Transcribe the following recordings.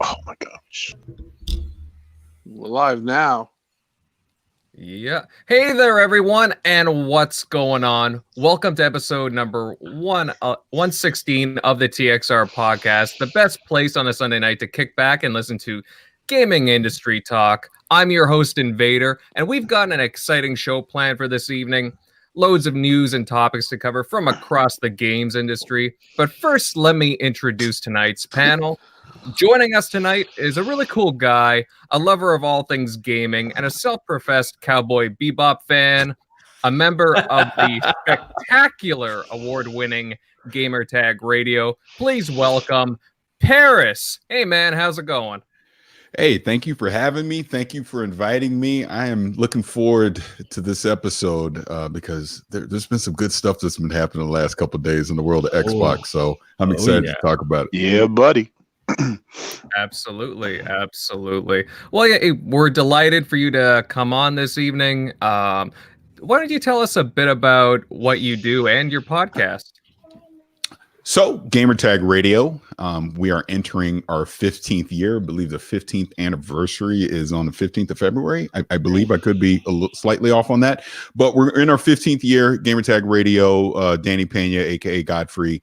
Oh my gosh. We're live now. Yeah. Hey there, everyone, and what's going on? Welcome to episode number 116 of the TXR Podcast, the best place on a Sunday night to kick back and listen to gaming industry talk. I'm your host, Invader, and we've got an exciting show planned for this evening. Loads of news and topics to cover from across the games industry. But first, let me introduce tonight's panel. Joining us tonight is a really cool guy, a lover of all things gaming, and a self-professed Cowboy Bebop fan, a member of the spectacular award-winning Gamertag Radio. Please welcome Parris. Hey, man, how's it going? Hey, thank you for having me. Thank you for inviting me. I am looking forward to this episode because there's been some good stuff that's been happening the last couple of days in the world of Xbox. So I'm excited to talk about it. Yeah, buddy. Absolutely. Well, yeah, we're delighted for you to come on this evening. Why don't you tell us a bit about what you do and your podcast? So, Gamertag Radio, we are entering our 15th year. I believe the 15th anniversary is on the 15th of February. I believe I could be slightly off on that, but we're in our 15th year. Gamertag Radio, Danny Pena, aka Godfrey.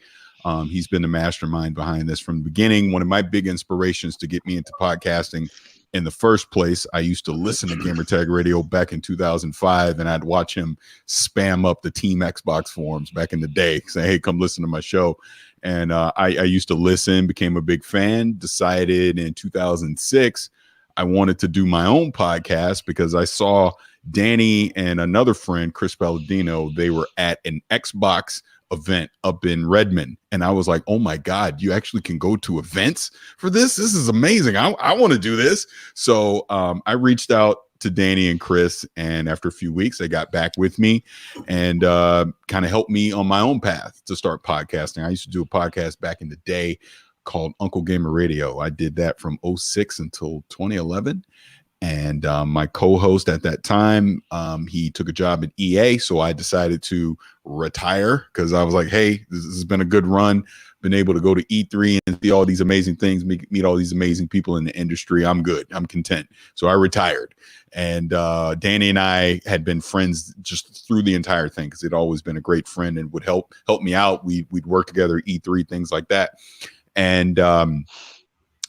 He's been the mastermind behind this from the beginning. One of my big inspirations to get me into podcasting in the first place. I used to listen to Gamertag Radio back in 2005, and I'd watch him spam up the Team Xbox forums back in the day, saying, "Hey, come listen to my show." And I used to listen, became a big fan, decided in 2006 I wanted to do my own podcast because I saw Danny and another friend, Chris Palladino, they were at an Xbox event up in Redmond, and I was like, oh my god, you actually can go to events for this is amazing. I want to do this. So I reached out to Danny and Chris, and after a few weeks they got back with me and kind of helped me on my own path to start podcasting. I used to do a podcast back in the day called Uncle Gamer Radio. I did that from 2006 until 2011. And my co-host at that time, he took a job at EA, so I decided to retire because I was like, hey, this has been a good run. Been able to go to E3 and see all these amazing things, meet all these amazing people in the industry. I'm good. I'm content. So I retired. And Danny and I had been friends just through the entire thing because he'd always been a great friend and would help me out. We'd work together, E3, things like that. And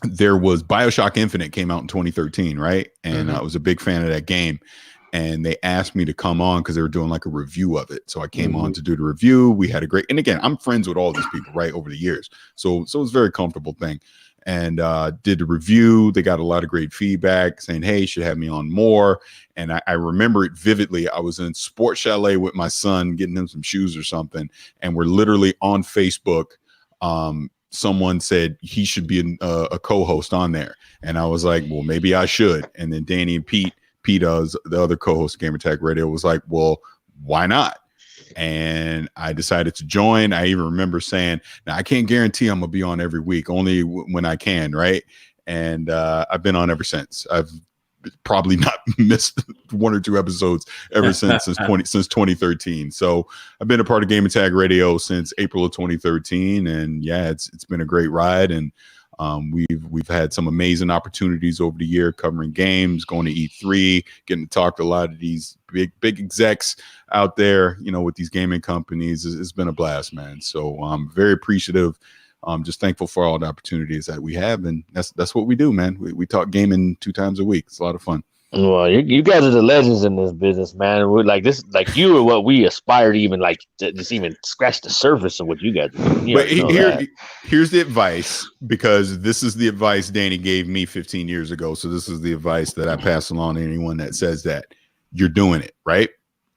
there was BioShock Infinite came out in 2013, right? And I was a big fan of that game. And they asked me to come on because they were doing like a review of it. So I came on to do the review. We had a great, and again, I'm friends with all these people, right, over the years. So it was a very comfortable thing. And did the review. They got a lot of great feedback saying, hey, you should have me on more. And I remember it vividly. I was in Sports Chalet with my son, getting him some shoes or something. And we're literally on Facebook. Someone said he should be a co-host on there. And I was like, well, maybe I should. And then Danny and Pete, the other co-host of Gamertag Radio, was like, well, why not? And I decided to join. I even remember saying, now I can't guarantee I'm going to be on every week, only when I can, right? And I've been on ever since. I've probably not missed one or two episodes ever since 2013. So I've been a part of Gamertag Radio since April of 2013, and yeah, it's been a great ride. And we've had some amazing opportunities over the year covering games, going to E3, getting to talk to a lot of these big execs out there, with these gaming companies. It's been a blast, man. So I'm very appreciative. I'm just thankful for all the opportunities that we have, and that's what we do, man. We talk gaming 2 times a week. It's a lot of fun. Well, you guys are the legends in this business, man. We're like this, like you are what we aspire to even just even scratch the surface of what you guys do. But here's the advice, because this is the advice Danny gave me 15 years ago. So this is the advice that I pass along to anyone that says that you're doing it right.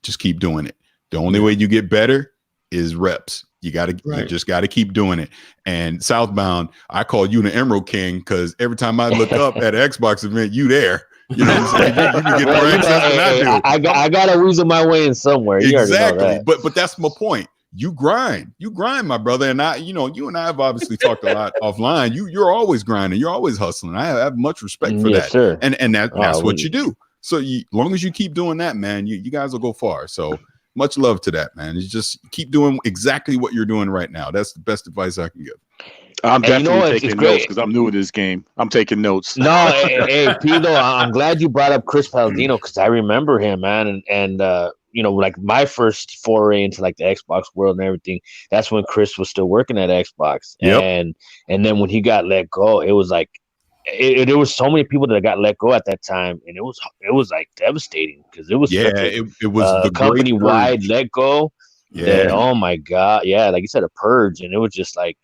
Just keep doing it. The only way you get better is reps. You just gotta keep doing it. And Southbound, I call you the Emerald King because every time I look up at an Xbox event, you there. You know what I'm saying? You can get more access than I do. I gotta weasel my way in somewhere. Exactly. But that's my point. You grind, my brother. And you and I have obviously talked a lot offline. You're always grinding. You're always hustling. I have much respect for that. Sir. And that's what you do. So as long as you keep doing that, man, you guys will go far. So much love to that, man. You just keep doing exactly what you're doing right now. That's the best advice I can give. I'm And you know definitely what? It's taking great. notes because I'm new to this game. I'm taking notes. No, hey, Pino, I'm glad you brought up Chris Palladino because I remember him, man, and you know, like my first foray into like the Xbox world and everything. That's when Chris was still working at Xbox, Yep. and then when he got let go, it was like there was so many people that got let go at that time, and it was like devastating because it was such a, it was the company wide purge. let go. Yeah. That, oh my God, yeah, like you said, a purge, and it was just like.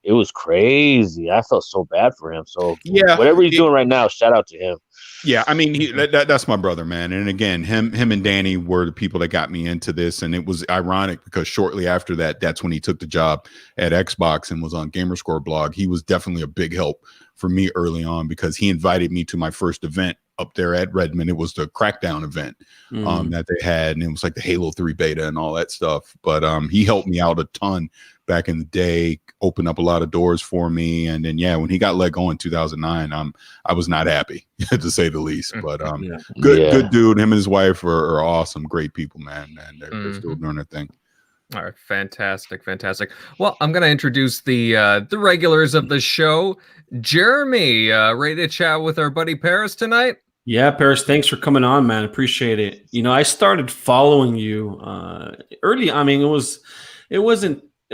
It was crazy. I felt so bad for him. So Yeah, whatever he's doing right now, shout out to him. Yeah, I mean that's my brother, man. And again, him and Danny were the people that got me into this, and it was ironic because shortly after that, that's when he took the job at Xbox and was on Gamerscore blog. He was definitely a big help for me early on because he invited me to my first event up there at Redmond. It was the Crackdown event that they had, and it was like the Halo 3 beta and all that stuff. But he helped me out a ton back in the day, opened up a lot of doors for me. And then, yeah, when he got let go in 2009, I was not happy to say the least, but good dude. Him and his wife are awesome. Great people, man. And they're still doing their thing. All right. Fantastic. Well, I'm going to introduce the regulars of the show. Jeremy, ready to chat with our buddy Parris tonight? Yeah, Parris, thanks for coming on, man. Appreciate it. You know, I started following you early. I mean, it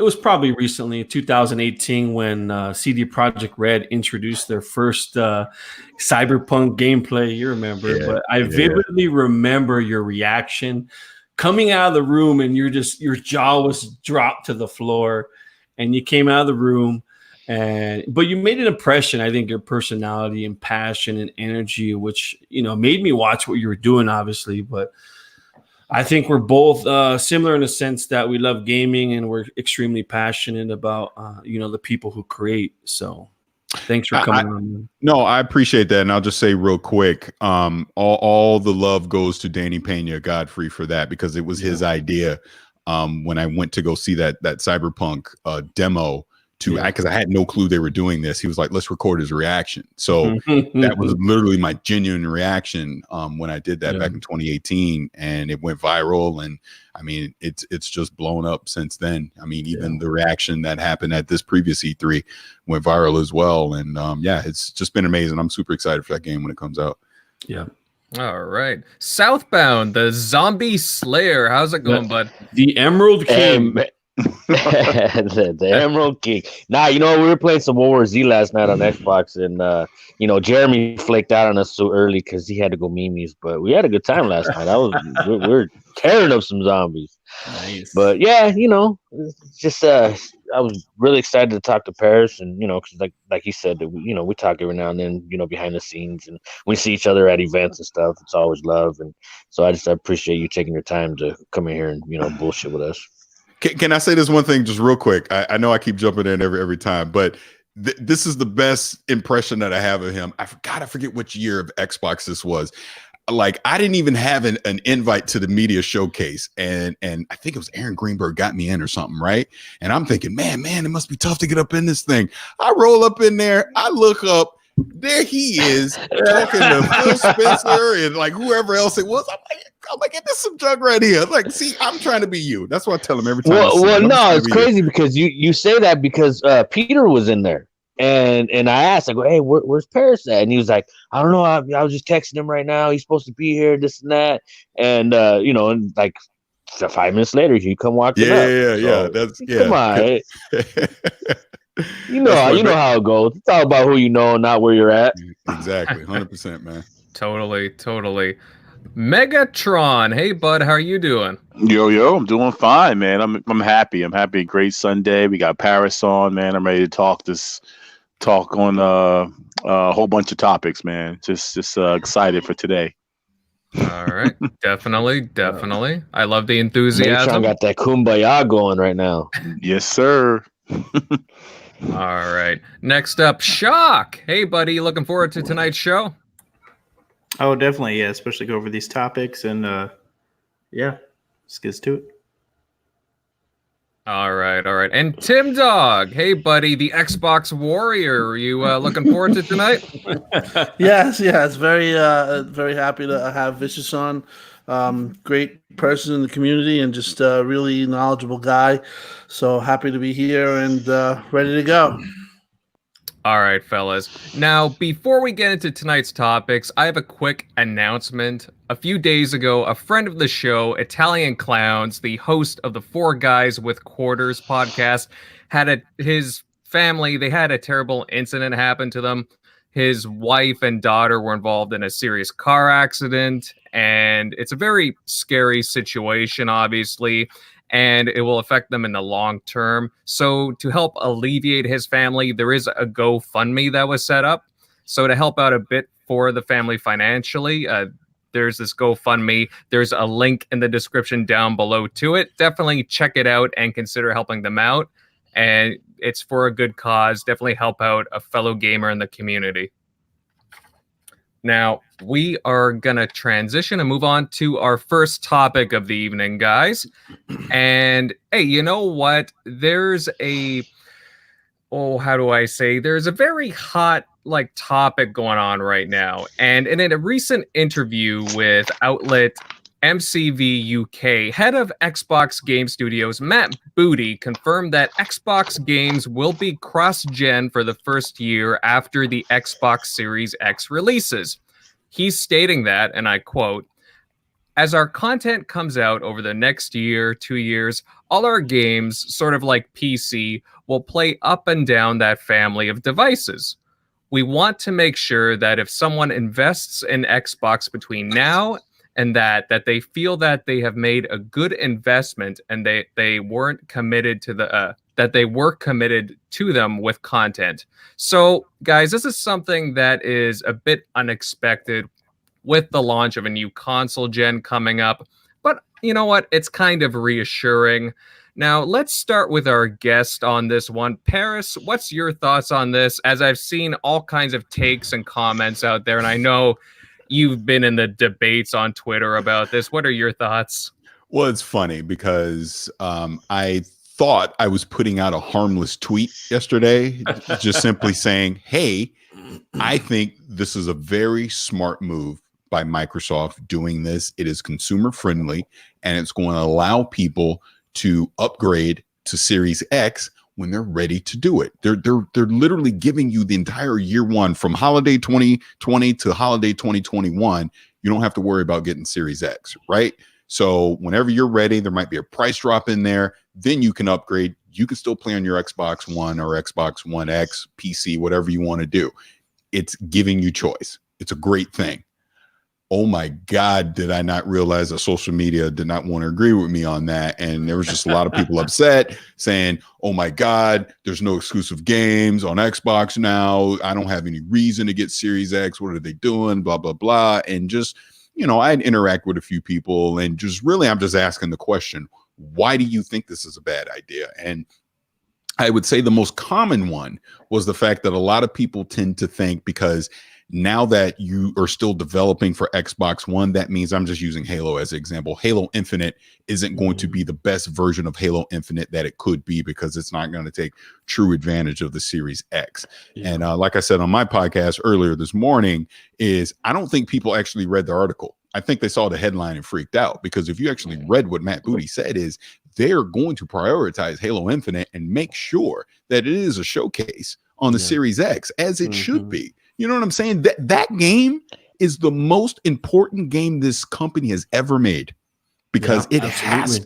was probably recently, 2018, when CD Projekt Red introduced their first Cyberpunk gameplay. You remember, but I vividly remember your reaction coming out of the room, and your jaw was dropped to the floor, and you came out of the room, but you made an impression. I think your personality and passion and energy, which made me watch what you were doing, obviously, but. I think we're both similar in the sense that we love gaming and we're extremely passionate about, the people who create. So thanks for coming on. No, I appreciate that. And I'll just say real quick, all the love goes to Danny Pena Godfrey for that, because it was his idea when I went to go see that Cyberpunk demo. Because I had no clue they were doing this. He was like, let's record his reaction. So that was literally my genuine reaction when I did that back in 2018, and it went viral. And I mean, it's just blown up since then. I mean, even the reaction that happened at this previous E3 went viral as well. And it's just been amazing. I'm super excited for that game when it comes out. Yeah. All right. Southbound, the Zombie Slayer. How's it going, bud? The Emerald King. The Emerald King. Nah, we were playing some World War Z last night on Xbox, and Jeremy flaked out on us so early because he had to go memes. But we had a good time last night. We're tearing up some zombies. Nice. But yeah, just I was really excited to talk to Parris, and because like he said, we talk every now and then, behind the scenes, and we see each other at events and stuff. It's always love, and so I appreciate you taking your time to come in here and bullshit with us. Can I say this one thing just real quick? I know I keep jumping in every time, but this is the best impression that I have of him. I forget which year of Xbox this was. Like, I didn't even have an invite to the media showcase, and I think it was Aaron Greenberg got me in or something, right? And I'm thinking, man, it must be tough to get up in this thing. I roll up in there, I look up, there he is talking to Phil Spencer and like whoever else it was. I'm like, get this some junk right here. Like, see, I'm trying to be you. That's what I tell him every time. No, it's crazy because you say that because Peter was in there, and I asked, I go, hey, where's Parris at? And he was like, I don't know. I was just texting him right now. He's supposed to be here, this and that, and and like 5 minutes later, he come walking up. Yeah. Come on. You know how it goes. It's all about who you know, not where you're at. Exactly, 100%, man. Totally. Megatron, hey bud, how are you doing? Yo, I'm doing fine, man. I'm happy. Great Sunday. We got Parris on, man. I'm ready to talk on a whole bunch of topics, man. Just excited for today. All right, definitely. I love the enthusiasm. Megatron got that kumbaya going right now. Yes, sir. All right. Next up, Shock. Hey, buddy. Looking forward to tonight's show? Oh, definitely. Yeah, especially go over these topics and let's get to it. All right. And Tim Dog. Hey, buddy. The Xbox Warrior. Are you looking forward to tonight? Yes. Very happy to have Vicious on. Great person in the community and just a really knowledgeable guy. So happy to be here and ready to go. All right, fellas. Now, before we get into tonight's topics, I have a quick announcement. A few days ago, a friend of the show, Italian Clowns, the host of the Four Guys with Quarters podcast, his family, they had a terrible incident happen to them. His wife and daughter were involved in a serious car accident, and it's a very scary situation, obviously, and it will affect them in the long term. So to help alleviate his family, there is a GoFundMe that was set up. So to help out a bit for the family financially, there's this GoFundMe. There's a link in the description down below to it. Definitely check it out and consider helping them out. And it's for a good cause. Definitely help out a fellow gamer in the community. Now, we are going to transition and move on to our first topic of the evening, guys. And, hey, you know what? There's a very hot, topic going on right now. And in a recent interview with outlet MCV UK, head of Xbox Game Studios, Matt Booty, confirmed that Xbox games will be cross-gen for the first year after the Xbox Series X releases. He's stating that, and I quote, "As our content comes out over the next year, 2 years, all our games, sort of like PC, will play up and down that family of devices. We want to make sure that if someone invests in Xbox between now and that they feel that they have made a good investment and they weren't committed to that they were committed to them with content." So, guys, this is something that is a bit unexpected with the launch of a new console gen coming up. But you know what? It's kind of reassuring. Now, let's start with our guest on this one. Parris, what's your thoughts on this? As I've seen all kinds of takes and comments out there, and I know you've been in the debates on Twitter about this. What are your thoughts? Well, it's funny because I thought I was putting out a harmless tweet yesterday, just simply saying, hey, I think this is a very smart move by Microsoft doing this. It is consumer friendly, and it's going to allow people to upgrade to Series X when they're ready to do it. They're literally giving you the entire year one from holiday 2020 to holiday 2021. You don't have to worry about getting Series X, right? So whenever you're ready, there might be a price drop in there. Then you can upgrade. You can still play on your Xbox One or Xbox One X, PC, whatever you want to do. It's giving you choice. It's a great thing. Oh my God, did I not realize that social media did not want to agree with me on that? And there was just a lot of people upset saying, oh my God, there's no exclusive games on Xbox now. I don't have any reason to get Series X. What are they doing? Blah, blah, blah. And just, I'd interact with a few people and just really, I'm just asking the question, why do you think this is a bad idea? And I would say the most common one was the fact that a lot of people tend to think because now that you are still developing for Xbox One, that means, I'm just using Halo as an example, Halo Infinite isn't going to be the best version of Halo Infinite that it could be because it's not going to take true advantage of the Series X. Yeah. And like I said on my podcast earlier this morning, I don't think people actually read the article. I think they saw the headline and freaked out, because if you actually read what Matt Booty said, they're going to prioritize Halo Infinite and make sure that it is a showcase on the Series X, as it should be. You know what I'm saying? That game is the most important game this company has ever made, because it has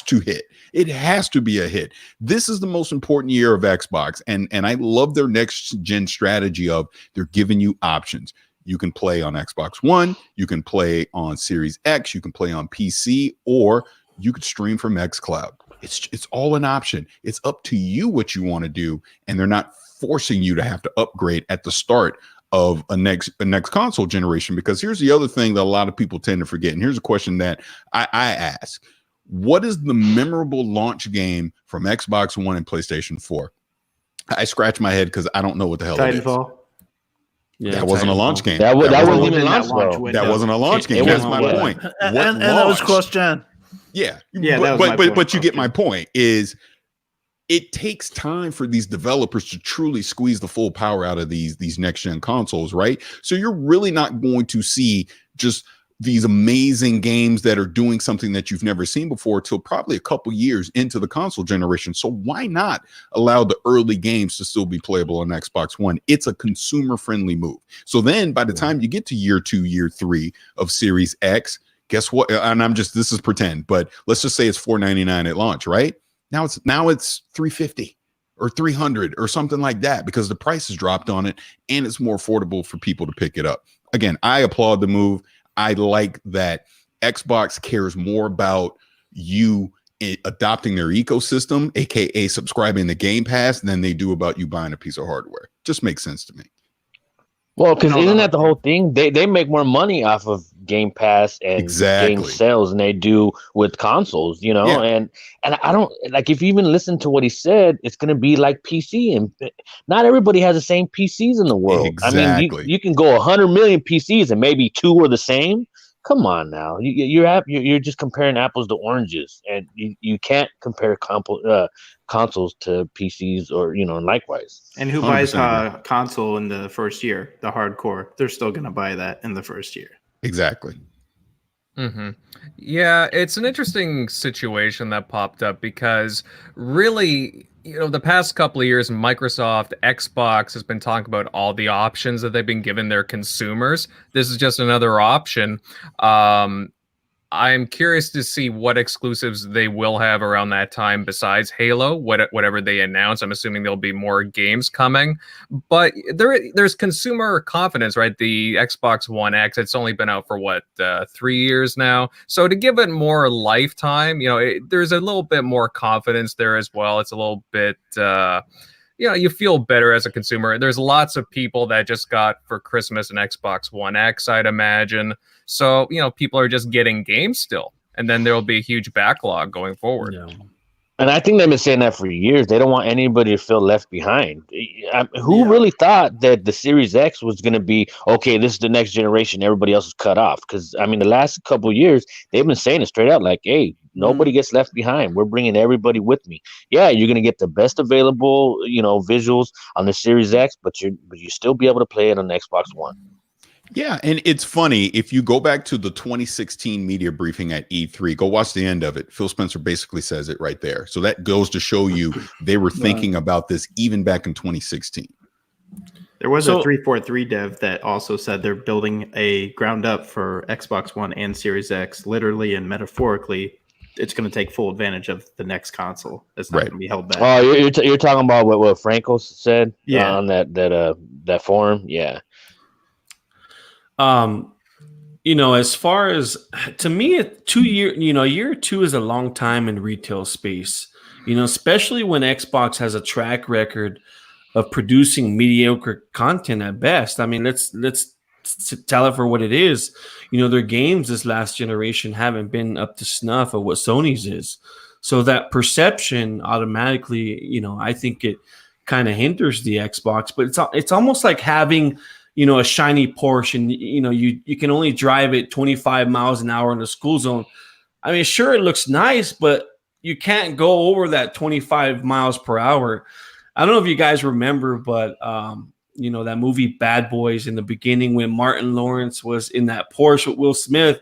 to hit. It has to be a hit. This is the most important year of Xbox. And I love their next gen strategy of they're giving you options. You can play on Xbox One, you can play on Series X, you can play on PC, or you could stream from xCloud. It's all an option. It's up to you what you want to do, and they're not forcing you to have to upgrade at the start of a next console generation. Because here's the other thing that a lot of people tend to forget, and here's a question that I ask: what is the memorable launch game from Xbox One and PlayStation 4? I scratch my head because I don't know what the hell Titanfall. it is. Yeah, that wasn't a launch game. That wasn't even launch. That wasn't a launch game. That's my point. And that was cross-gen. Yeah, but you get my point. Is it takes time for these developers to truly squeeze the full power out of these next gen consoles, right? So you're really not going to see just these amazing games that are doing something that you've never seen before till probably a couple years into the console generation. So why not allow the early games to still be playable on Xbox One? It's a consumer-friendly move. So then by the time you get to year 2, year 3 of Series X, guess what? And this is pretend, but let's just say it's $499 at launch, right? Now it's $350 or $300 or something like that, because the price has dropped on it and it's more affordable for people to pick it up. Again, I applaud the move. I like that Xbox cares more about you adopting their ecosystem, aka subscribing to Game Pass, than they do about you buying a piece of hardware. Just makes sense to me. Well, because isn't that the whole thing? They make more money off of Game Pass and game sales than they do with consoles, you know. Yeah. And I don't like, if you even listen to what he said, it's going to be like PC, and not everybody has the same PCs in the world. Exactly. I mean, you can go 100 million PCs and maybe 2 are the same. Come on now, you're just comparing apples to oranges, and you can't compare consoles to PCs or, you know, and likewise. And who buys a console in the first year? The hardcore, they're still going to buy that in the first year. Exactly. Mm-hmm. Yeah, it's an interesting situation that popped up because really, you know, the past couple of years, Microsoft, Xbox has been talking about all the options that they've been giving their consumers. This is just another option. I'm curious to see what exclusives they will have around that time besides Halo, whatever they announce. I'm assuming there'll be more games coming, but there's consumer confidence, right? The Xbox One X, it's only been out for 3 years now. So to give it more lifetime, you know, there's a little bit more confidence there as well. It's a little bit, you know, you feel better as a consumer. There's lots of people that just got for Christmas an Xbox One X, I'd imagine. So, you know, people are just getting games still. And then there'll be a huge backlog going forward. Yeah. And I think they've been saying that for years. They don't want anybody to feel left behind. Who really thought that the Series X was going to be, okay, this is the next generation, everybody else is cut off? Because, I mean, the last couple of years, they've been saying it straight out, like, hey, nobody gets left behind. We're bringing everybody with me. Yeah, you're going to get the best available, you know, visuals on the Series X, but you still be able to play it on the Xbox One. Yeah, and it's funny, if you go back to the 2016 media briefing at E3, go watch the end of it. Phil Spencer basically says it right there. So that goes to show you they were thinking about this even back in 2016. There was a 343 dev that also said they're building a ground up for Xbox One and Series X, literally and metaphorically. It's going to take full advantage of the next console. It's not going to be held back. Oh, you're talking about what Franco said on that forum? Yeah. You know, as far as, to me, year 2 is a long time in retail space, you know, especially when Xbox has a track record of producing mediocre content at best. I mean, let's tell it for what it is. You know, their games this last generation haven't been up to snuff of what Sony's is. So that perception automatically, you know, I think it kind of hinders the Xbox, but it's almost like having, you know, a shiny Porsche, and, you know, you can only drive it 25 miles an hour in the school zone. I mean, sure, it looks nice, but you can't go over that 25 miles per hour. I don't know if you guys remember, but, you know, that movie Bad Boys in the beginning when Martin Lawrence was in that Porsche with Will Smith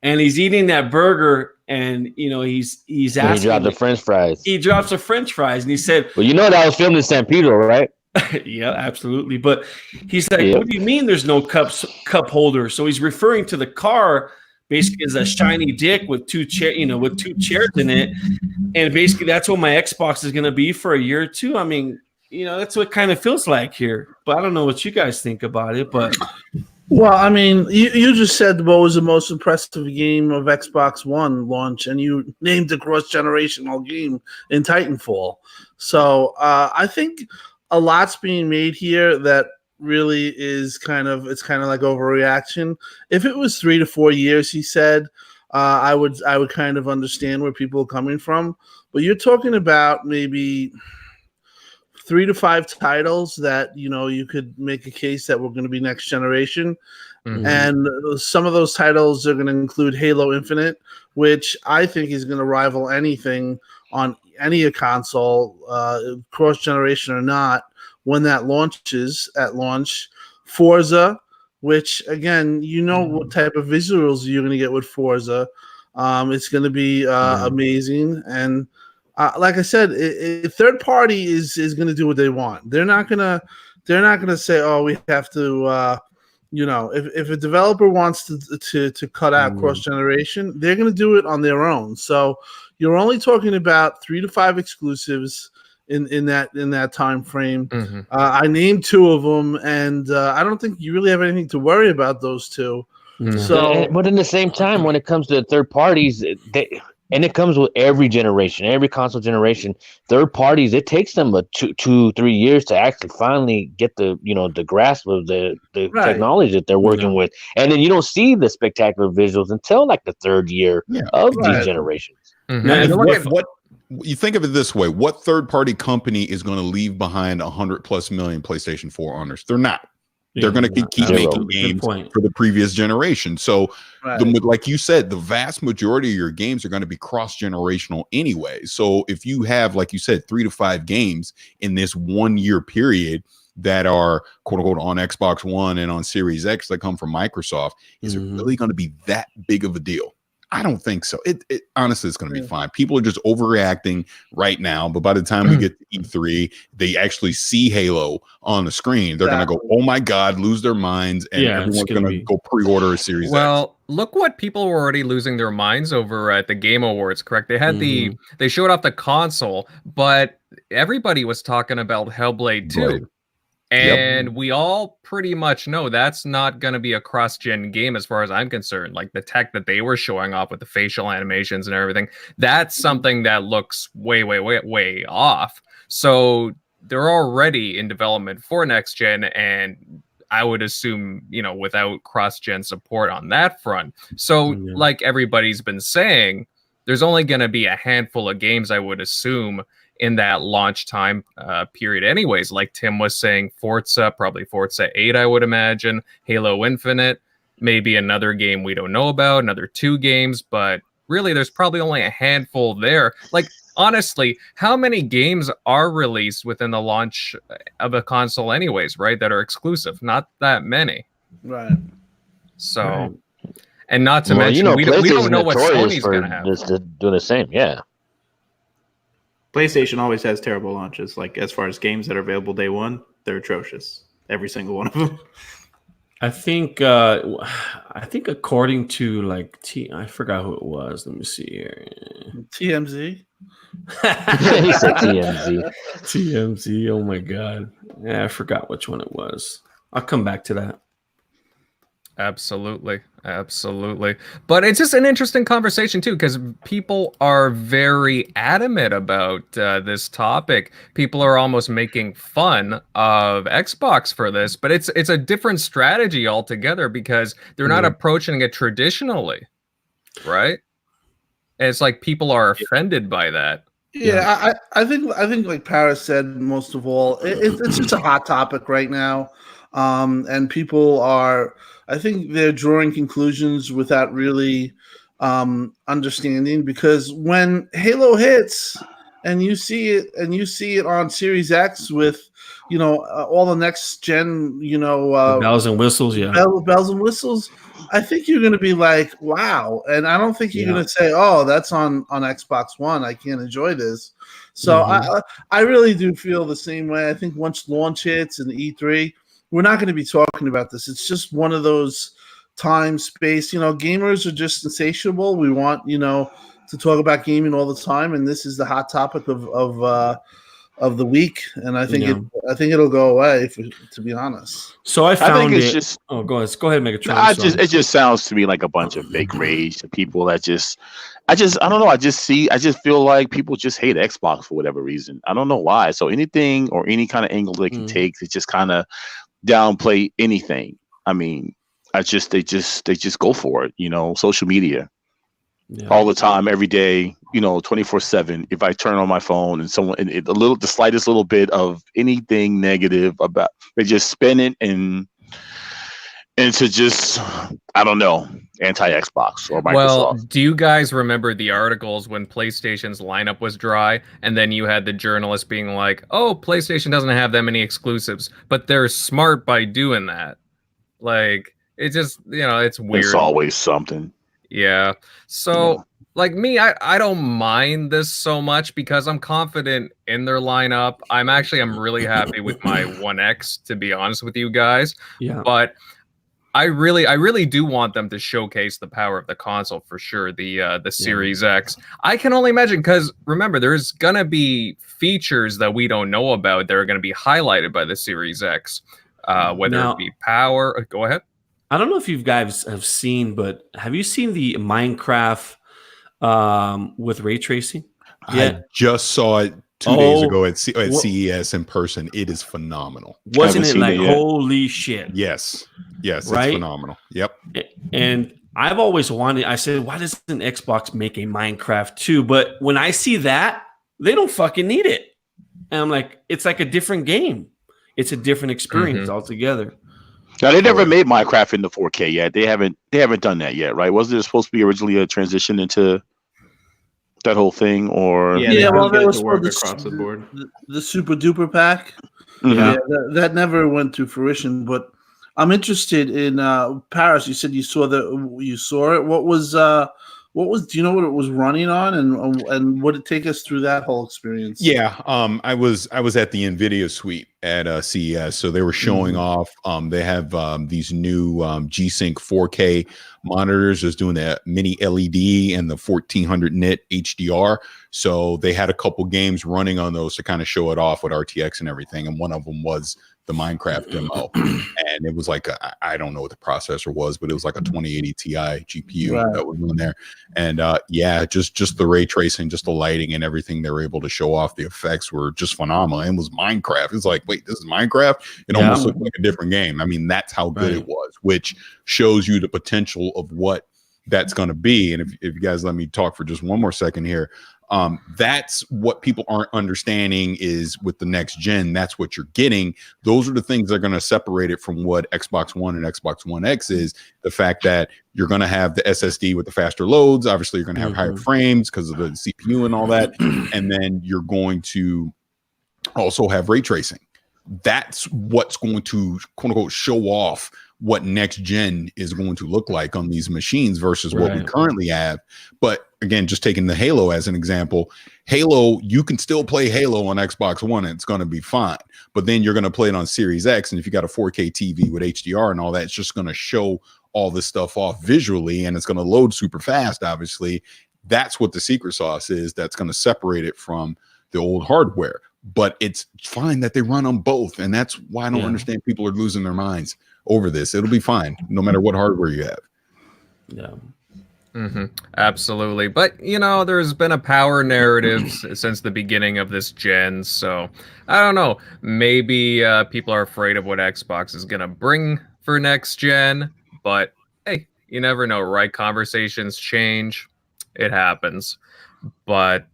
and he's eating that burger and, you know, he's asking. He dropped the French fries. He drops the French fries and he said, well, you know, that was filmed in San Pedro, right? Yeah, absolutely. But he's like, what do you mean there's no cup holder? So he's referring to the car basically as a shiny dick with two chairs in it. And basically that's what my Xbox is going to be for a year or two. I mean, you know, that's what it kind of feels like here. But I don't know what you guys think about it. But well, I mean, you just said what was the most impressive game of Xbox One launch, and you named a cross-generational game in Titanfall. So I think a lot's being made here that really is kind of like overreaction. If it was 3 to 4 years, he said, I would kind of understand where people are coming from. But you're talking about maybe 3 to 5 titles that, you know, you could make a case that we're going to be next generation. Mm-hmm. And some of those titles are going to include Halo Infinite, which I think is going to rival anything on any console, cross-generation or not, when that launches at launch. Forza, which again, you know what type of visuals you're going to get with Forza. It's going to be amazing, and like I said, third party is going to do what they want. They're not gonna say, oh, we have to. If a developer wants to cut out cross generation, they're going to do it on their own. So you're only talking about 3 to 5 exclusives in that time frame. I named 2 of them, and I don't think you really have anything to worry about those 2. So, but in the same time, when it comes to third parties, and it comes with every generation, every console generation, third parties, it takes them 2-3 years to actually finally get the grasp of the technology that they're working with. And then you don't see the spectacular visuals until like the 3rd year of these generations. And what you think of it this way, what third party company is going to leave behind 100+ million PlayStation 4 owners? They're not. They're going to keep making games for the previous generation. So, like you said, the vast majority of your games are going to be cross-generational anyway. So if you have, like you said, 3 to 5 games in this 1 year period that are quote unquote on Xbox One and on Series X that come from Microsoft, is it really going to be that big of a deal? I don't think so. It honestly, it's going to be fine. People are just overreacting right now, but by the time we get to E3, they actually see Halo on the screen. They're going to go, "Oh my God!" lose their minds, and everyone's going to go pre-order a Series X. Well, look what people were already losing their minds over at the Game Awards. Correct? They had they showed off the console, but everybody was talking about Hellblade 2. Right. And we all pretty much know that's not going to be a cross-gen game as far as I'm concerned. Like the tech that they were showing off with the facial animations and everything, that's something that looks way off. So they're already in development for next-gen, and I would assume, without cross-gen support on that front. So like everybody's been saying, there's only going to be a handful of games, I would assume, in that launch time period anyways. Like Tim was saying, probably Forza 8, I would imagine, Halo Infinite, maybe another game we don't know about, another 2 games, but really there's probably only a handful there. Like, honestly, how many games are released within the launch of a console anyways, right, that are exclusive? Not that many. Right. So, and not to mention, we don't know what Sony's going to have. Just doing the same, PlayStation always has terrible launches. Like as far as games that are available day one, they're atrocious. Every single one of them. I think according to I forgot who it was. Let me see here. TMZ. He said TMZ. TMZ. Oh my God. Yeah, I forgot which one it was. I'll come back to that. Absolutely. But it's just an interesting conversation too, because people are very adamant about this topic. People are almost making fun of Xbox for this, but it's a different strategy altogether because they're not approaching it traditionally, right? And it's like people are offended by that. Yeah, I think like Parris said, most of all, it's just a hot topic right now, and people are. I think they're drawing conclusions without really understanding, because when Halo hits and you see it on Series X with all the next gen bells and whistles, bells and whistles, I think you're going to be like, wow. And I don't think you're going to say, oh, that's on Xbox One, I can't enjoy this. So I really do feel the same way. I think once launch hits and E3, we're not going to be talking about this. It's just one of those time, space. Gamers are just insatiable. We want, to talk about gaming all the time, and this is the hot topic of the week. And I think it'll go away, to be honest. So I think it's just. Oh, go ahead, make a try. It just sounds to me like a bunch of fake rage. People that I don't know. I just feel like people just hate Xbox for whatever reason. I don't know why. So anything or any kind of angle they can take to just kind of downplay anything. I mean, they just go for it. Social media, all the time, every day. 24/7. If I turn on my phone and the slightest little bit of anything negative about, they just spin it into just, I don't know, anti-Xbox or Microsoft. Well, do you guys remember the articles when PlayStation's lineup was dry, and then you had the journalist being like, oh, PlayStation doesn't have that many exclusives, but they're smart by doing that? Like it just, it's weird. It's always something. Yeah. So like me, I don't mind this so much because I'm confident in their lineup. I'm really happy with my 1X, to be honest with you guys. Yeah. But I really do want them to showcase the power of the console for sure. The Series X. I can only imagine, because remember, there's gonna be features that we don't know about that are gonna be highlighted by the Series X. Whether it be power. Go ahead. I don't know if you guys have seen, but have you seen the Minecraft with ray tracing? I just saw it 2 days ago at CES in person. It is phenomenal. Wasn't it like holy shit? Yes, right? It's phenomenal. Yep. And I've always wanted. I said, why doesn't Xbox make a Minecraft 2? But when I see that, they don't fucking need it. And I'm like, it's like a different game. It's a different experience altogether. Now they never made Minecraft into 4K yet. They haven't done that yet, right? Wasn't it supposed to be originally a transition into that whole thing? Or well, that was work for across the board. The Super Duper pack. Yeah, that never went to fruition. But I'm interested in Parris. You said you saw it. What was? Do you know what it was running on, and would it take us through that whole experience? Yeah, I was at the NVIDIA suite at CES, so they were showing off. They have these new G-Sync 4K monitors that's doing the mini LED and the 1400 nit HDR. So they had a couple games running on those to kind of show it off with RTX and everything, and one of them was the Minecraft demo, and it was like I don't know what the processor was, but it was like a 2080 Ti GPU that was in there, and just the ray tracing, just the lighting and everything they were able to show off. The effects were just phenomenal, and it was Minecraft. It's like, wait, this is Minecraft? It almost looked like a different game. I mean, that's how good it was, which shows you the potential of what that's going to be. And if you guys let me talk for just one more second here. That's what people aren't understanding is with the next gen, that's what you're getting. Those are the things that are going to separate it from what Xbox One and Xbox One X is. The fact that you're going to have the SSD with the faster loads. Obviously, you're going to have higher frames because of the CPU and all that. And then you're going to also have ray tracing. That's what's going to, quote unquote, show off what next gen is going to look like on these machines versus what we currently have. But again, just taking the Halo as an example, Halo, you can still play Halo on Xbox One and it's going to be fine. But then you're going to play it on Series X. And if you got a 4K TV with HDR and all that, it's just going to show all this stuff off visually and it's going to load super fast, obviously. That's what the secret sauce is that's going to separate it from the old hardware. But it's fine that they run on both. And that's why I don't understand people are losing their minds over this. It'll be fine no matter what hardware you have. Absolutely. But there's been a power narrative since the beginning of this gen, so I don't know, maybe people are afraid of what Xbox is gonna bring for next gen, but hey, you never know, right? Conversations change, it happens. But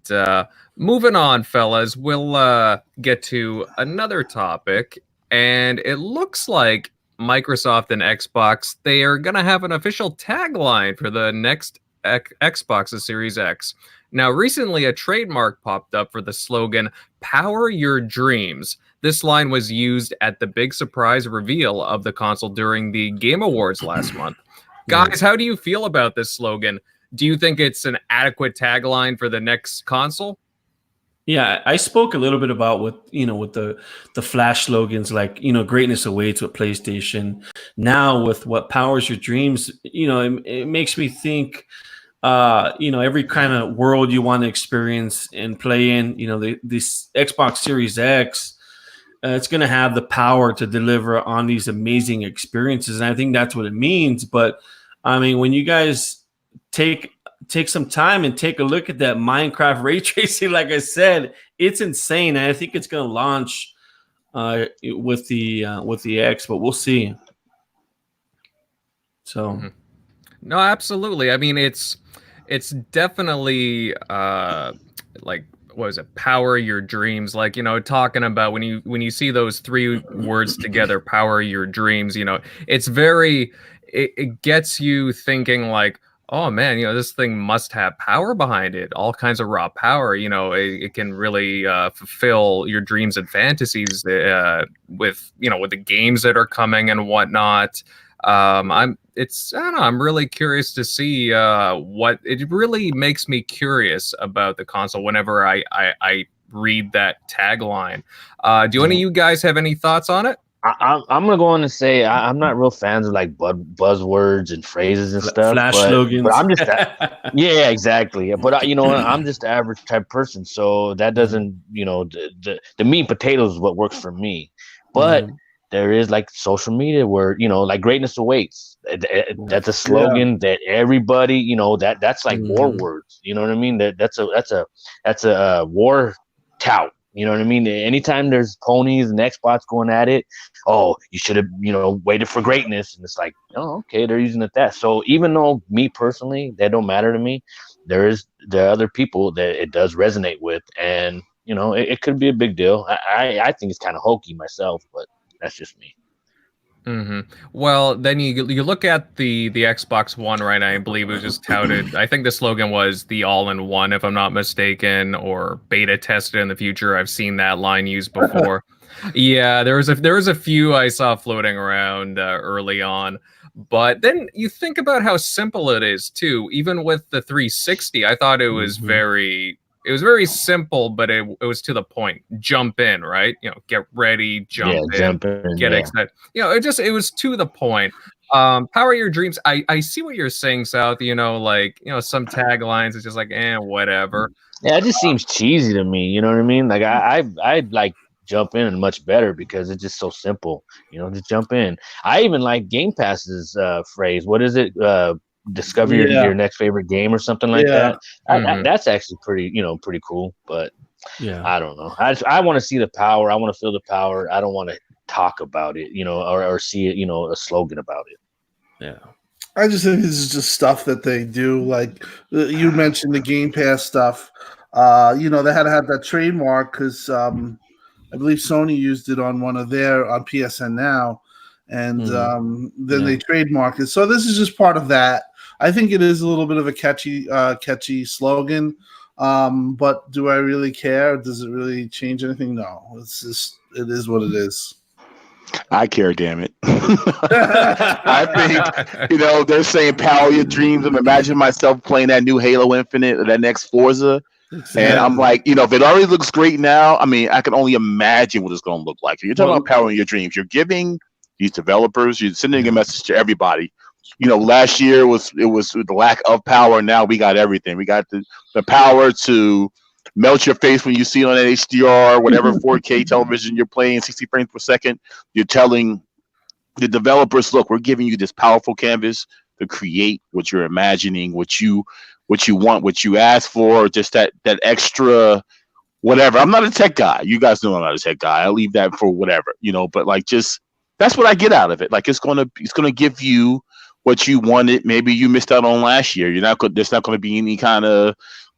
moving on, fellas, we'll get to another topic, and it looks like Microsoft and Xbox, they are going to have an official tagline for the next Xbox Series X. Now, recently, a trademark popped up for the slogan, "Power Your Dreams." This line was used at the big surprise reveal of the console during the Game Awards last month. Guys, how do you feel about this slogan? Do you think it's an adequate tagline for the next console? Yeah, I spoke a little bit about with the flash slogans like, greatness awaits with PlayStation. Now with what powers your dreams, it makes me think, every kind of world you want to experience and play in, this Xbox Series X, it's going to have the power to deliver on these amazing experiences. And I think that's what it means. But I mean, when you guys take some time and take a look at that Minecraft ray tracing, like I said, it's insane. And I think it's going to launch with the X, but we'll see. So, no, absolutely. I mean, it's definitely like, what is it? Power your dreams. Like, talking about when you see those three words together, power your dreams. It's very. It gets you thinking like, oh man, this thing must have power behind it, all kinds of raw power. It can really fulfill your dreams and fantasies with the games that are coming and whatnot. I don't know. I'm really curious to see what it really makes me curious about the console whenever I read that tagline. Do any of you guys have any thoughts on it? I'm gonna go on and say I'm not real fans of like buzzwords and phrases and stuff. Flash slogans. But I'm just yeah, exactly. But I'm just the average type person, so that doesn't the meat and potatoes is what works for me. But there is like social media where like greatness awaits. That's a slogan that everybody that's like war words. You know what I mean? That's a war tout. You know what I mean? Anytime there's ponies and Xbox going at it, you should have, waited for greatness. And it's like, okay, they're using it that. So even though me personally, that don't matter to me, there are other people that it does resonate with. And, it could be a big deal. I think it's kind of hokey myself, but that's just me. Mm-hmm. Well, then you look at the Xbox One, right? I believe it was just touted. I think the slogan was the all-in-one, if I'm not mistaken, or beta tested in the future. I've seen that line used before. Yeah, there was a few I saw floating around early on. But then you think about how simple it is too. Even with the 360, I thought it was very simple, but it was to the point. Jump in, right? Get ready, jump in, get excited. It was to the point. Power your dreams. I see what you're saying, South. Some taglines. It's just like, whatever. Yeah, it just seems cheesy to me. You know what I mean? Like I'd like jump in and much better because it's just so simple. Just jump in. I even like Game Pass's phrase. What is it? Discover your next favorite game or something like that. That's actually pretty cool. But I don't know. I want to see the power. I want to feel the power. I don't want to talk about it, or see it, a slogan about it. Yeah. I just think this is just stuff that they do. Like you mentioned the Game Pass stuff. They had to have that trademark because I believe Sony used it on one of their on PSN Now, and then they trademarked it. So this is just part of that. I think it is a little bit of a catchy slogan, but do I really care? Does it really change anything? No. It is what it is. I care, damn it. I think, they're saying power your dreams. I'm imagining myself playing that new Halo Infinite or that next Forza. Exactly. And I'm like, if it already looks great now, I mean, I can only imagine what it's going to look like. You're talking about powering your dreams. You're giving these developers, you're sending a message to everybody. Last year it was the lack of power. Now we got everything. We got the power to melt your face when you see it on an HDR, whatever 4K television you're playing, 60 frames per second. You're telling the developers, look, we're giving you this powerful canvas to create what you're imagining, what you want, what you ask for, just that extra whatever. I'm not a tech guy. You guys know I'm not a tech guy. I'll leave that for whatever, but like just that's what I get out of it. Like it's gonna give you what you wanted. Maybe you missed out on last year. There's not gonna be any kind of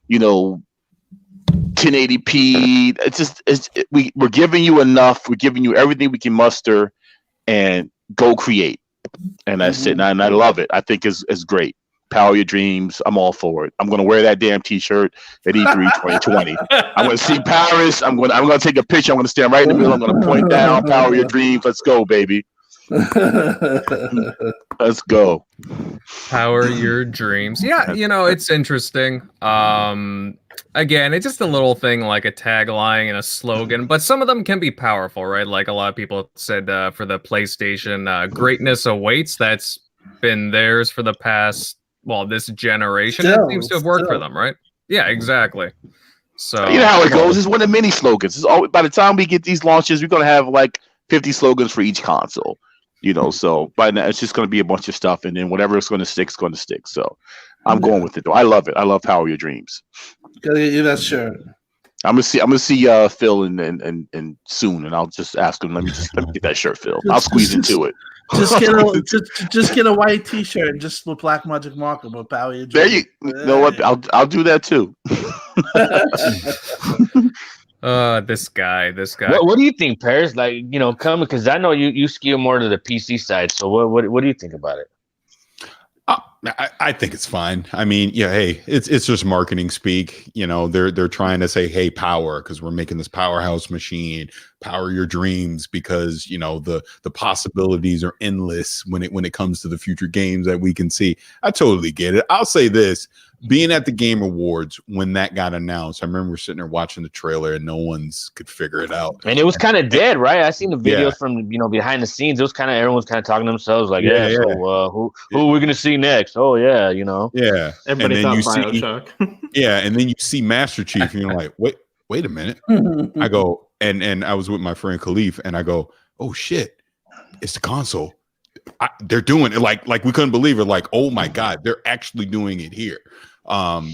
1080p. We're giving you enough. We're giving you everything we can muster, and go create. And that's it. And I love it. I think it's great. Power your dreams. I'm all for it. I'm gonna wear that damn T-shirt at E3 2020. I'm gonna see Parris. I'm gonna take a picture. I'm gonna stand right in the middle. I'm gonna point down. Power your dreams. Let's go, baby. Let's go. Power your dreams. Yeah, it's interesting. Again, it's just a little thing like a tagline and a slogan, but some of them can be powerful, right? Like a lot of people said for the PlayStation, greatness awaits. That's been theirs for the past, this generation. It seems to have worked for them, right? Yeah, exactly. So you know how it goes. It's one of many slogans. It's always, by the time we get these launches, we're gonna have like 50 slogans for each console. So by now it's just going to be a bunch of stuff, and then whatever is going to stick is going to stick. So I'm going with it though. I love it. I love Power Your Dreams. Gotta get you that shirt. I'm gonna see Phil and soon, and I'll just ask him. Let me get that shirt, Phil. I'll squeeze into it. Just get a white T-shirt and just with black magic marker, but Power Your Dreams. There you know what? I'll do that too. This guy. What do you think, Parris? Like, because I know you skew more to the PC side. So what do you think about it? I think it's fine. I mean, yeah, hey, it's just marketing speak. You know, they're trying to say, hey, power, because we're making this powerhouse machine, power your dreams, because you know the possibilities are endless when it comes to the future games that we can see. I totally get it. I'll say this. Being at the Game Awards when that got announced, I remember sitting there watching the trailer and no one's could figure it out. And it was kind of dead, right? I seen the videos from behind the scenes. It was kind of everyone's kind of talking to themselves like, so who are we gonna see next? Oh yeah, yeah. Everybody thought BioShock. And then you see Master Chief, and you're like, wait a minute. I go and I was with my friend Khalif, and I go, oh shit, it's the console. They're doing it like we couldn't believe it. Like, oh my god, they're actually doing it here.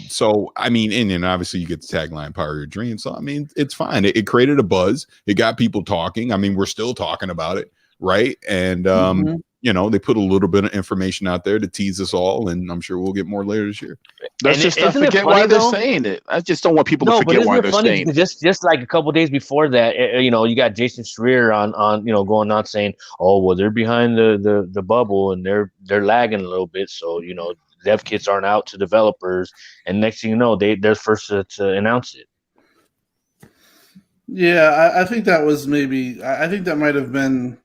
So I mean, and obviously you get the tagline "Power Your Dreams." So I mean, it's fine. It created a buzz. It got people talking. I mean, we're still talking about it, right? And they put a little bit of information out there to tease us all, and I'm sure we'll get more later this year. Let's just not forget why they're saying it. I just don't want people to forget why they're saying it. Just like a couple days before that, you got Jason Schreier on going on saying, "Oh, well, they're behind the bubble and they're lagging a little bit, so dev kits aren't out to developers." And next thing you know, they're first to announce it. Yeah, I think that was maybe. I think that might have been.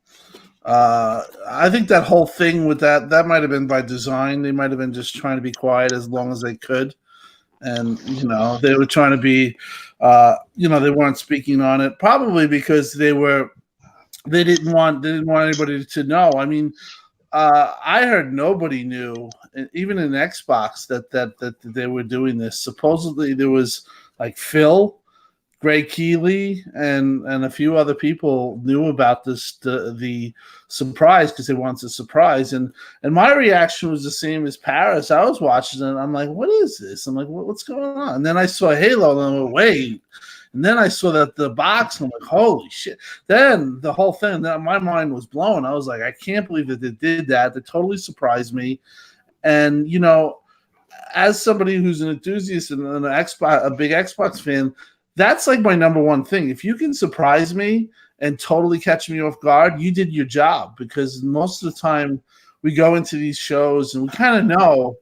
I think that whole thing with that might have been by design. They might have been just trying to be quiet as long as they could, and they were trying to be, they weren't speaking on it probably because they didn't want anybody to know. I mean, I heard nobody knew, even in Xbox, that they were doing this. Supposedly there was like Phil, Greg Keeley, and a few other people knew about this, the surprise, because they wanted a surprise. And my reaction was the same as Parris. I was watching it, and I'm like, what is this? I'm like, what's going on? And then I saw Halo, and I went, wait. And then I saw that the box, and I'm like, holy shit. Then the whole thing, my mind was blown. I was like, I can't believe that they did that. They totally surprised me. And, as somebody who's an enthusiast and a big Xbox fan, that's like my number one thing. If you can surprise me and totally catch me off guard, you did your job, because most of the time we go into these shows and we kind of know,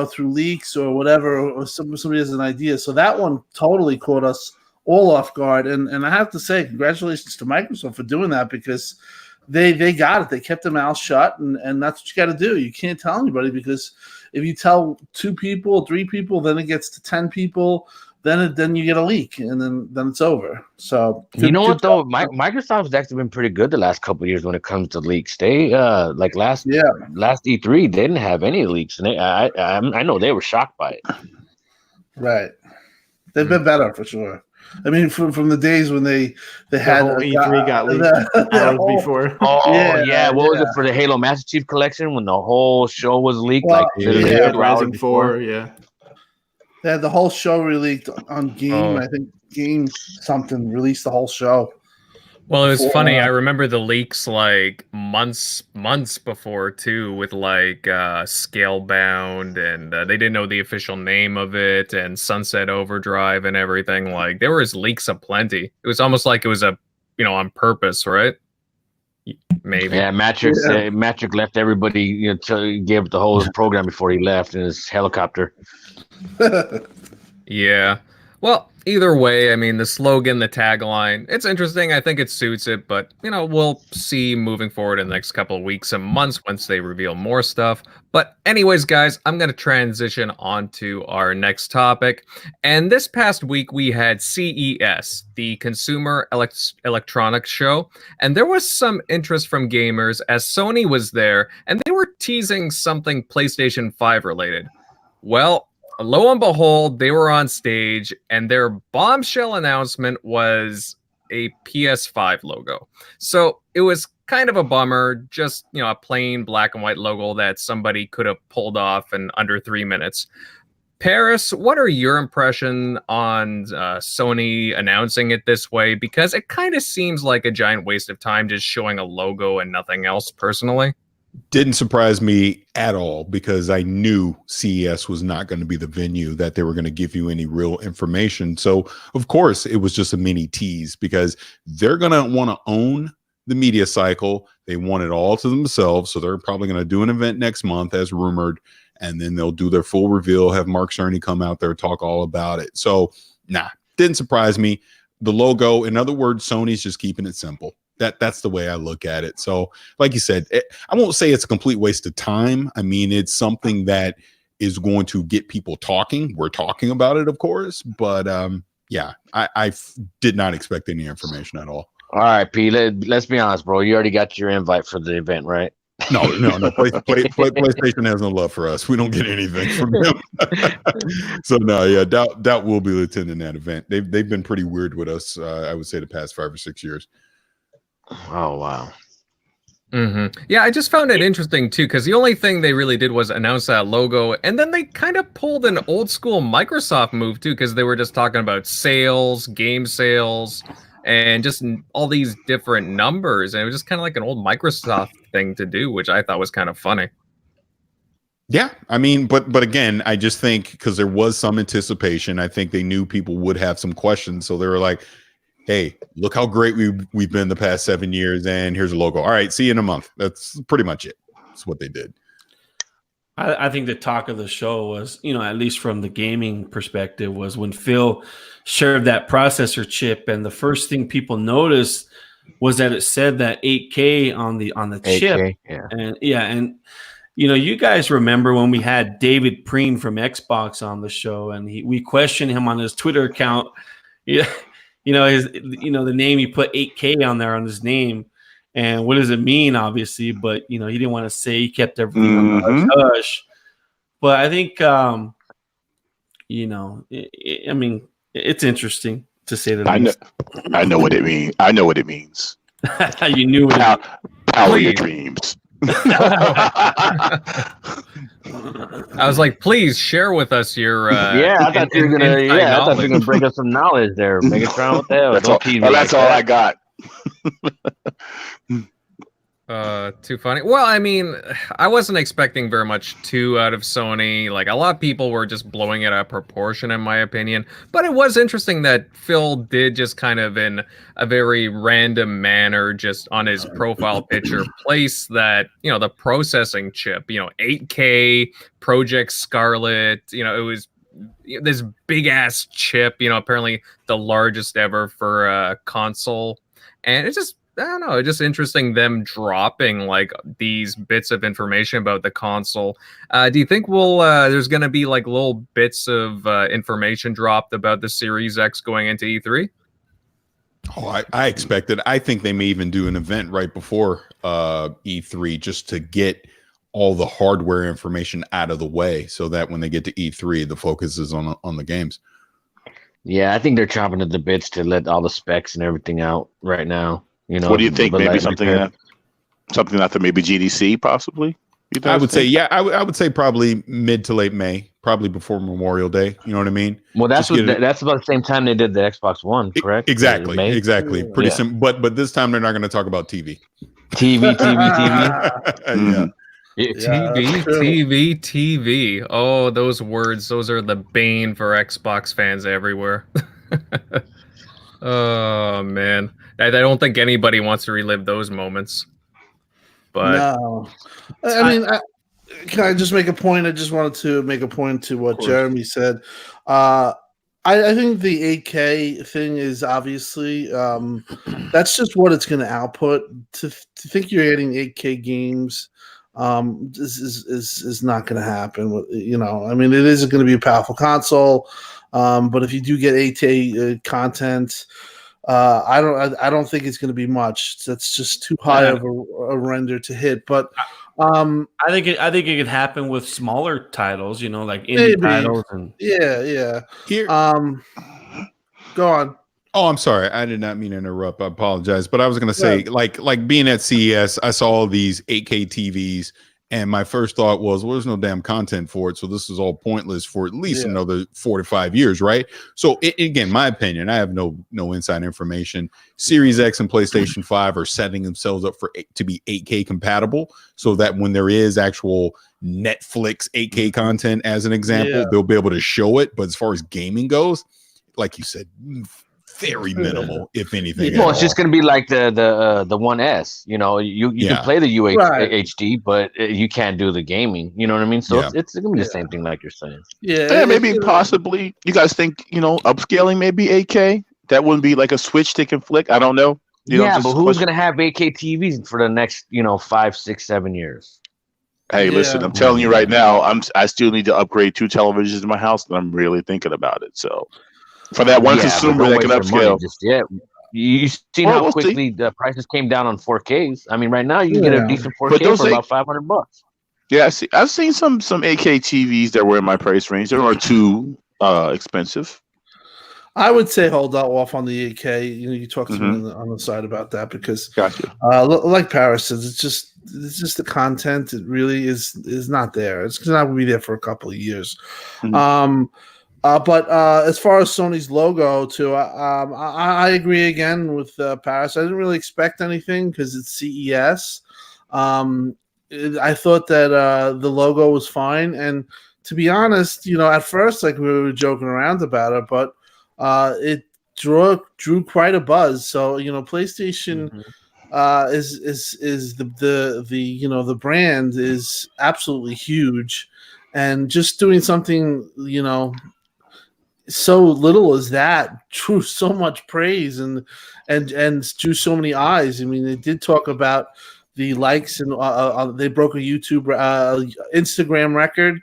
through leaks or whatever, or somebody has an idea. So that one totally caught us all off guard. And I have to say, congratulations to Microsoft for doing that, because they got it. They kept their mouth shut, and that's what you got to do. You can't tell anybody, because if you tell 2 people, 3 people, then it gets to 10 people. Then you get a leak, and then it's over. So what though, Microsoft's actually been pretty good the last couple of years when it comes to leaks. They last E3 they didn't have any leaks, and I know they were shocked by it. Right, they've been better for sure. I mean, from the days when they had E3 got leaked before. What was it for the Halo Master Chief Collection when the whole show was leaked? Rising 4, They had the whole show released on Game. I think Game something released the whole show. Well, it was funny. I remember the leaks like months before too, with like Scalebound, and they didn't know the official name of it, and Sunset Overdrive and everything. Like there was leaks aplenty. It was almost like it was on purpose, right? Maybe. Yeah, Matrick left everybody, to give the whole program before he left in his helicopter. Yeah. Well, either way, I mean, the slogan, the tagline, it's interesting. I think it suits it, but, we'll see moving forward in the next couple of weeks and months once they reveal more stuff. But anyways, guys, I'm going to transition on to our next topic. And this past week, we had CES, the Consumer Electronics Show. And there was some interest from gamers as Sony was there, and they were teasing something PlayStation 5 related. Well, lo and behold, they were on stage, and their bombshell announcement was a PS5 logo. So it was kind of a bummer, just, a plain black and white logo that somebody could have pulled off in under 3 minutes. Parris, what are your impressions on Sony announcing it this way? Because it kind of seems like a giant waste of time just showing a logo and nothing else, personally. Didn't surprise me at all, because I knew CES was not going to be the venue that they were going to give you any real information. So, of course, it was just a mini tease, because they're going to want to own the media cycle. They want it all to themselves, so they're probably going to do an event next month, as rumored, and then they'll do their full reveal, have Mark Cerny come out there, talk all about it. So, didn't surprise me. The logo, in other words, Sony's just keeping it simple. That's the way I look at it. So, like you said, I won't say it's a complete waste of time. I mean, it's something that is going to get people talking. We're talking about it, of course, but I did not expect any information at all. All right, P. Let's be honest, bro. You already got your invite for the event, right? No. PlayStation has no love for us. We don't get anything from them. So doubt we'll be attending that event. They've been pretty weird with us. I would say the past 5 or 6 years. Oh wow. Mm-hmm. Yeah, I just found it interesting too, because the only thing they really did was announce that logo, and then they kind of pulled an old school Microsoft move too, because they were just talking about sales, game sales, and just all these different numbers, and it was just kind of like an old Microsoft thing to do, which I thought was kind of funny. Yeah, I mean, but again, I just think because there was some anticipation, I think they knew people would have some questions, so they were like, hey, look how great we've been the past 7 years, and here's a logo. All right, see you in a month. That's pretty much it. That's what they did. I think the talk of the show was, at least from the gaming perspective, was when Phil shared that processor chip, and the first thing people noticed was that it said that 8K on the 8K, chip. And you guys remember when we had David Preen from Xbox on the show, and we questioned him on his Twitter account. Yeah. The name, he put 8K on there on his name, and what does it mean? Obviously, but he didn't want to say. He kept everything on the hush. But I think, I mean, it's interesting to say that. I know what it means. I know what it means. You knew it. Power your dreams. I was like, please share with us your. I thought you were gonna bring us some knowledge there, Megatron. What the hell? That's all I got. Too funny. Well, I mean, I wasn't expecting very much out of Sony. Like, a lot of people were just blowing it out of proportion, in my opinion. But it was interesting that Phil did just kind of, in a very random manner, just on his profile picture, place that, the processing chip, 8K, Project Scarlet, it was this big ass chip, apparently the largest ever for a console. And it's just, I don't know, it's just interesting them dropping like these bits of information about the console. Do you think there's going to be like little bits of information dropped about the Series X going into E3? Oh, I expect it. I think they may even do an event right before E3 just to get all the hardware information out of the way, so that when they get to E3, the focus is on the games. Yeah, I think they're chopping at the bits to let all the specs and everything out right now. What do you think? Maybe something after maybe GDC, possibly. I would say, I would say probably mid to late May, probably before Memorial Day. You know what I mean? Well, that's about the same time they did the Xbox One, correct? Exactly. Pretty simple. But this time they're not going to talk about TV. TV. TV. Oh, those words. Those are the bane for Xbox fans everywhere. Oh, man. I don't think anybody wants to relive those moments. But no. I mean, can I just make a point? I just wanted to make a point to what Jeremy said. I think the 8K thing is obviously that's just what it's going to output. To think you're getting 8K games is not going to happen. I mean, it is going to be a powerful console, but if you do get 8K content, I don't think it's going to be much. That's just too high of a render to hit. But I think it could happen with smaller titles, like indie titles. And Here, go on. Oh, I'm sorry. I did not mean to interrupt. I apologize. But I was going to say, like being at CES, I saw all these 8K TVs, and my first thought was, well, there's no damn content for it, so this is all pointless for at least another 4 to 5 years, right? So, again, my opinion, I have no inside information. Series X and PlayStation 5 are setting themselves up to be 8K compatible, so that when there is actual Netflix 8K content, as an example, they'll be able to show it. But as far as gaming goes, like you said, very minimal, if anything. Well, it's just going to be like the 1S. You know, you can play the UHD, but you can't do the gaming. You know what I mean? So it's going to be the same thing like you're saying. Yeah, maybe possibly. You guys think, upscaling maybe 8K? That wouldn't be like a switch stick and flick. I don't know. But who's going to have 8K TVs for the next 5, 6, 7 years? Hey, listen, I'm telling you right now, I still need to upgrade 2 televisions in my house, and I'm really thinking about it. So for that one consumer that can upscale. You've seen how quickly the prices came down on 4Ks. I mean, right now you can get a decent 4K for about $500. Yeah, I've seen some 8K TVs that were in my price range. They weren't too expensive. I would say hold off on the 8K. You talk to me on the side about that because, like Parris says, it's just the content. It really is not there. It's not going to be there for a couple of years. But as far as Sony's logo, too, I agree again with Parris. I didn't really expect anything because it's CES. I thought that the logo was fine, and to be honest, at first, like we were joking around about it, but it drew quite a buzz. So PlayStation is the brand is absolutely huge, and just doing something so little as that drew so much praise and drew so many eyes. I mean, they did talk about the likes and they broke a Instagram record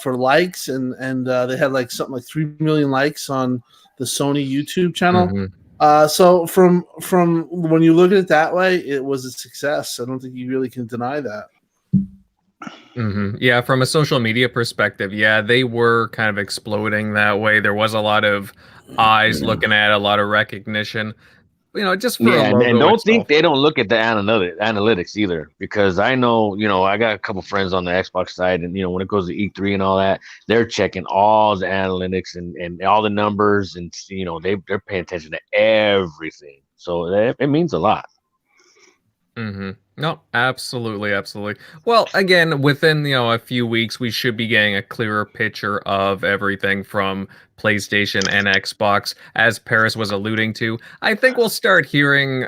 for likes and they had like something like 3 million likes on the Sony YouTube channel. So from when you look at it that way, it was a success. I don't think you really can deny that. Yeah, from a social media perspective, they were kind of exploding that way. There was a lot of eyes looking at it, a lot of recognition. Just for a logo and don't itself. think they don't look at the analytics either, because I know, I got a couple friends on the Xbox side, and when it goes to E3 and all that, they're checking all the analytics and all the numbers, and they're paying attention to everything. So it means a lot. No, absolutely. Well, again, within a few weeks, we should be getting a clearer picture of everything from PlayStation and Xbox, as Parris was alluding to. I think we'll start hearing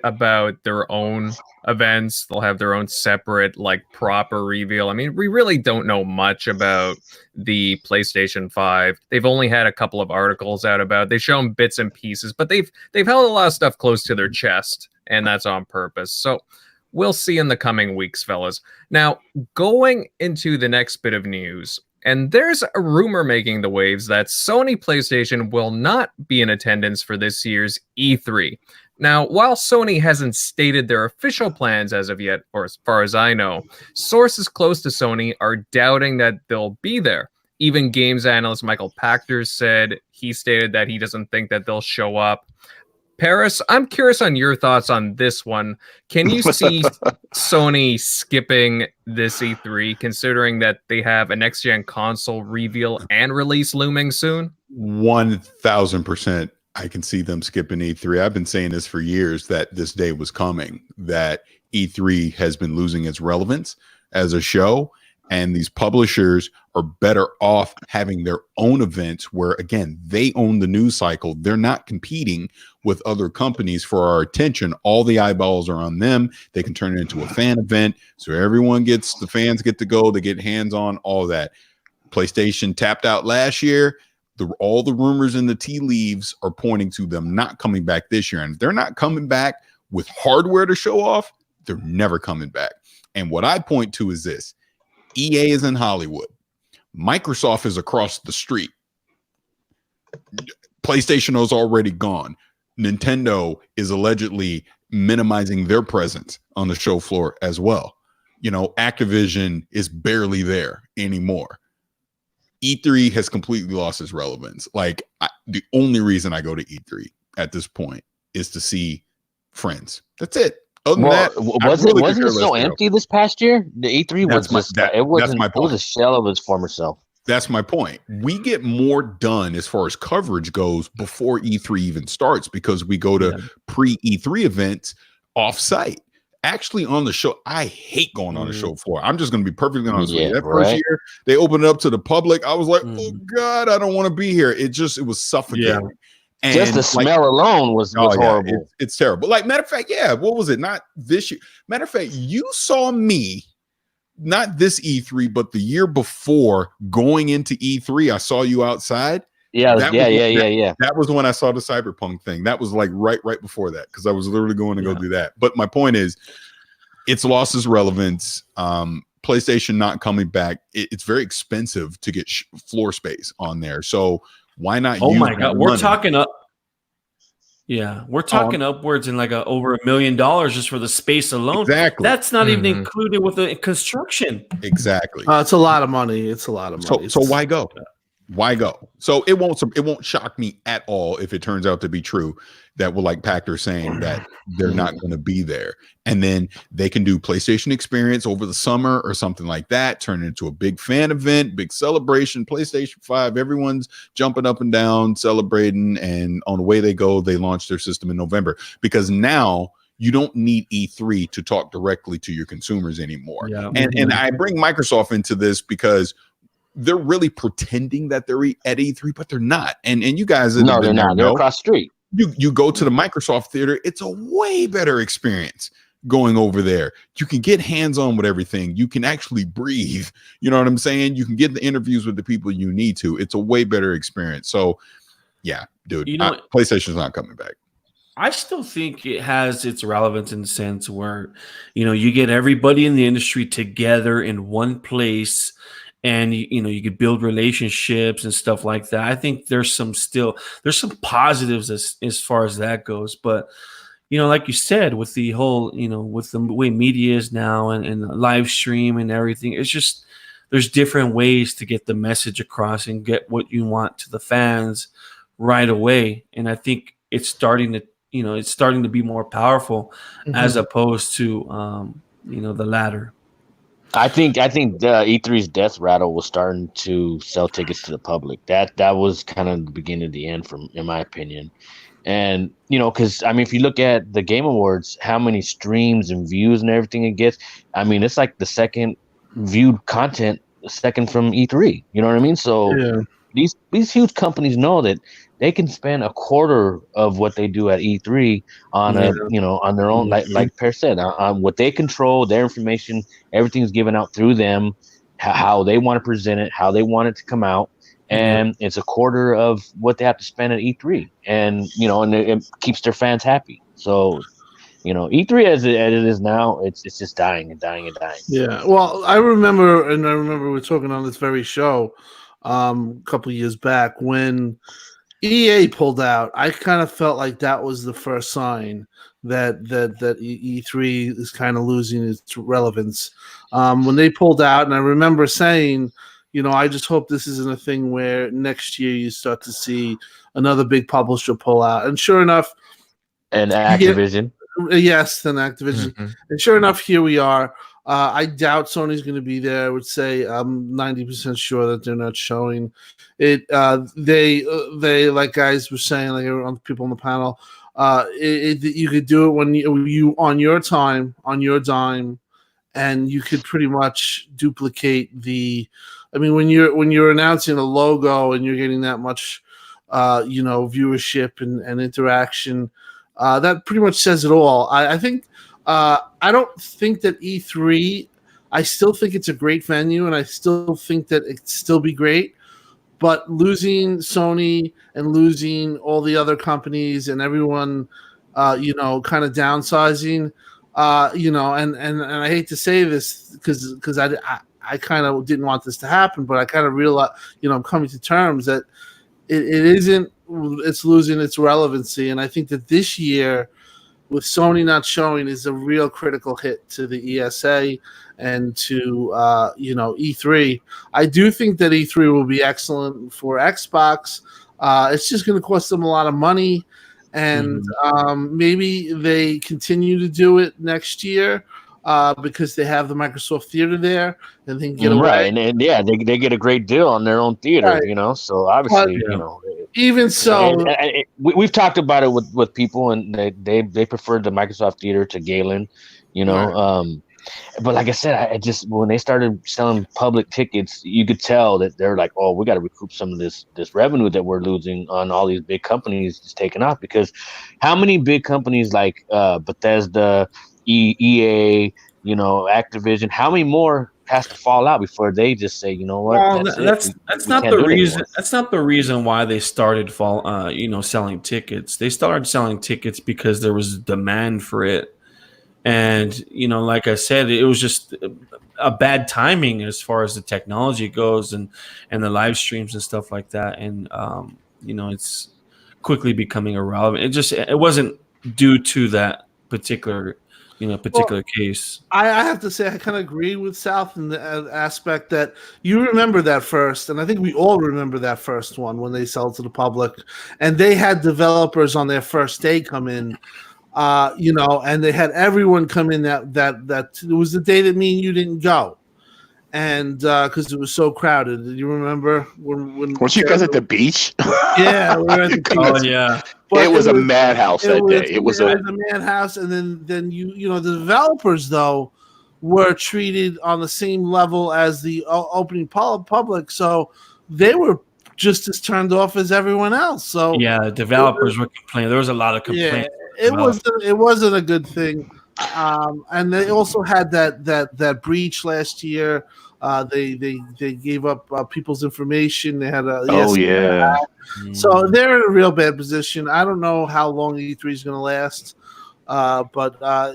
about their own events. They'll have their own separate, proper reveal. I mean, we really don't know much about the PlayStation 5. They've only had a couple of articles out about it. They've shown bits and pieces, but they've held a lot of stuff close to their chest, and that's on purpose. So we'll see in the coming weeks, fellas. Now, going into the next bit of news, and there's a rumor making the waves that Sony PlayStation will not be in attendance for this year's E3. Now, while Sony hasn't stated their official plans as of yet, or as far as I know, sources close to Sony are doubting that they'll be there. Even games analyst Michael Pachter stated that he doesn't think that they'll show up. Parris, I'm curious on your thoughts on this one. Can you see Sony skipping this E3, considering that they have a next-gen console reveal and release looming soon? 1,000%. I can see them skipping E3. I've been saying this for years, that this day was coming, that E3 has been losing its relevance as a show, and these publishers are better off having their own events where, again, they own the news cycle. They're not competing with other companies for our attention. All the eyeballs are on them. They can turn it into a fan event, so the fans get to go, they get hands-on, all that. PlayStation tapped out last year. All the rumors in the tea leaves are pointing to them not coming back this year. And if they're not coming back with hardware to show off, they're never coming back. And what I point to is this. EA is in Hollywood. Microsoft is across the street. PlayStation is already gone. Nintendo is allegedly minimizing their presence on the show floor as well. Activision is barely there anymore. E3 has completely lost its relevance. The only reason I go to E3 at this point is to see friends. That's it. Other than that, wasn't it so empty this past year? The E3 was a shell of its former self. That's my point. We get more done as far as coverage goes before E3 even starts, because we go to pre-E3 events off-site. Actually, on the show, I hate going on the show floor. I'm just going to be perfectly honest with you. That first year they opened it up to the public, I was like, oh God, I don't want to be here. It was suffocating. And just the smell alone was horrible. It's terrible. Like, matter of fact, what was it? Not this year. Matter of fact, you saw me, not this E3, but the year before going into E3. I saw you outside. That was when I saw the Cyberpunk thing. That was like right before that, because I was literally going to go do that. But my point is, it's lost its relevance. PlayStation not coming back. It's very expensive to get floor space on there. So why not? Oh my God, we're talking up. Yeah, we're talking upwards in like over $1 million just for the space alone. Exactly. That's not even included with the construction. Exactly. It's a lot of money. It's a lot of money. So why go? Why go? So it won't shock me at all if it turns out to be true that will, like Pachter saying, that they're not going to be there, and then they can do PlayStation Experience over the summer or something like that, turn it into a big fan event, big celebration, PlayStation 5, everyone's jumping up and down, celebrating, and on the way they go, they launch their system in November, because now you don't need E3 to talk directly to your consumers anymore. Yeah. And I bring Microsoft into this because they're really pretending that they're at E3, but they're not. And you guys, they're not. They're across the street. You go to the Microsoft Theater, it's a way better experience going over there. You can get hands-on with everything. You can actually breathe. You know what I'm saying? You can get the interviews with the people you need to. It's a way better experience. So, yeah, dude, PlayStation's not coming back. I still think it has its relevance in the sense where, you get everybody in the industry together in one place, and you could build relationships and stuff like that. I think there's some positives as far as that goes. But like you said, with the whole with the way media is now and the live stream and everything, it's just there's different ways to get the message across and get what you want to the fans right away. And I think it's starting to be more powerful as opposed to the latter. I think E3's death rattle was starting to sell tickets to the public. That was kind of the beginning of the end, in my opinion. And because if you look at the Game Awards, how many streams and views and everything it gets, it's like the second viewed content, second from E3. You know what I mean? So these huge companies know that they can spend a quarter of what they do at E3 on on their own, like Per said, on what they control, their information, everything's given out through them, how they want to present it, how they want it to come out, and it's a quarter of what they have to spend at E3, and and it keeps their fans happy. So, E3 as it is now, it's just dying and dying and dying. Yeah, well, I remember we were talking on this very show a couple of years back when EA pulled out. I kind of felt like that was the first sign that E3 is kind of losing its relevance. When they pulled out, and I remember saying, I just hope this isn't a thing where next year you start to see another big publisher pull out. And sure enough, and Activision. Yes, and Activision. Mm-hmm. And sure enough, here we are. I doubt Sony's going to be there. I would say I'm 90% sure that they're not showing it. They like guys were saying, like people on the panel, you could do it when you on your time, on your dime, and you could pretty much duplicate when you're announcing a logo and you're getting that much, viewership and interaction, that pretty much says it all. I think. I don't think that E3, I still think it's a great venue, and I still think that it'd still be great, but losing Sony and losing all the other companies and everyone, kind of downsizing, and I hate to say this because I kind of didn't want this to happen, but I kind of realized, I'm coming to terms that it's losing its relevancy, and I think that this year, with Sony not showing, is a real critical hit to the ESA and to E3. I do think that E3 will be excellent for Xbox. It's just going to cost them a lot of money, and maybe they continue to do it next year because they have the Microsoft Theater there, and they can get away. Right, and they get a great deal on their own theater, right. So obviously, even so, we've talked about it with people, and they preferred the Microsoft Theater to Galen, But like I said, I just when they started selling public tickets, you could tell that they're like, oh, we got to recoup some of this revenue that we're losing on all these big companies just taking off. Because how many big companies like Bethesda, EA, Activision, how many more has to fall out before they just say, you know what? Well, that's not can't the do it reason. anymore. That's not the reason why they started selling tickets. They started selling tickets because there was demand for it. And, like I said, it was just a bad timing as far as the technology goes and the live streams and stuff like that. And, it's quickly becoming irrelevant. It wasn't due to that particular case. I have to say I kind of agree with South in the aspect that you remember that first, and I think we all remember that first one when they sold to the public, and they had developers on their first day come in, and they had everyone come in that it was the day that me and you didn't go, and because it was so crowded. Do you remember when weren't you guys at the beach? Yeah, we were at the beach. Oh yeah. But it was a madhouse that day. It was a madhouse, and then the developers though were treated on the same level as the opening public, so they were just as turned off as everyone else. So yeah, developers were complaining. There was a lot of complaints. Yeah, it wasn't a good thing, and they also had that breach last year. They gave up people's information. They had so they're in a real bad position. I don't know how long E3 is going to last, but I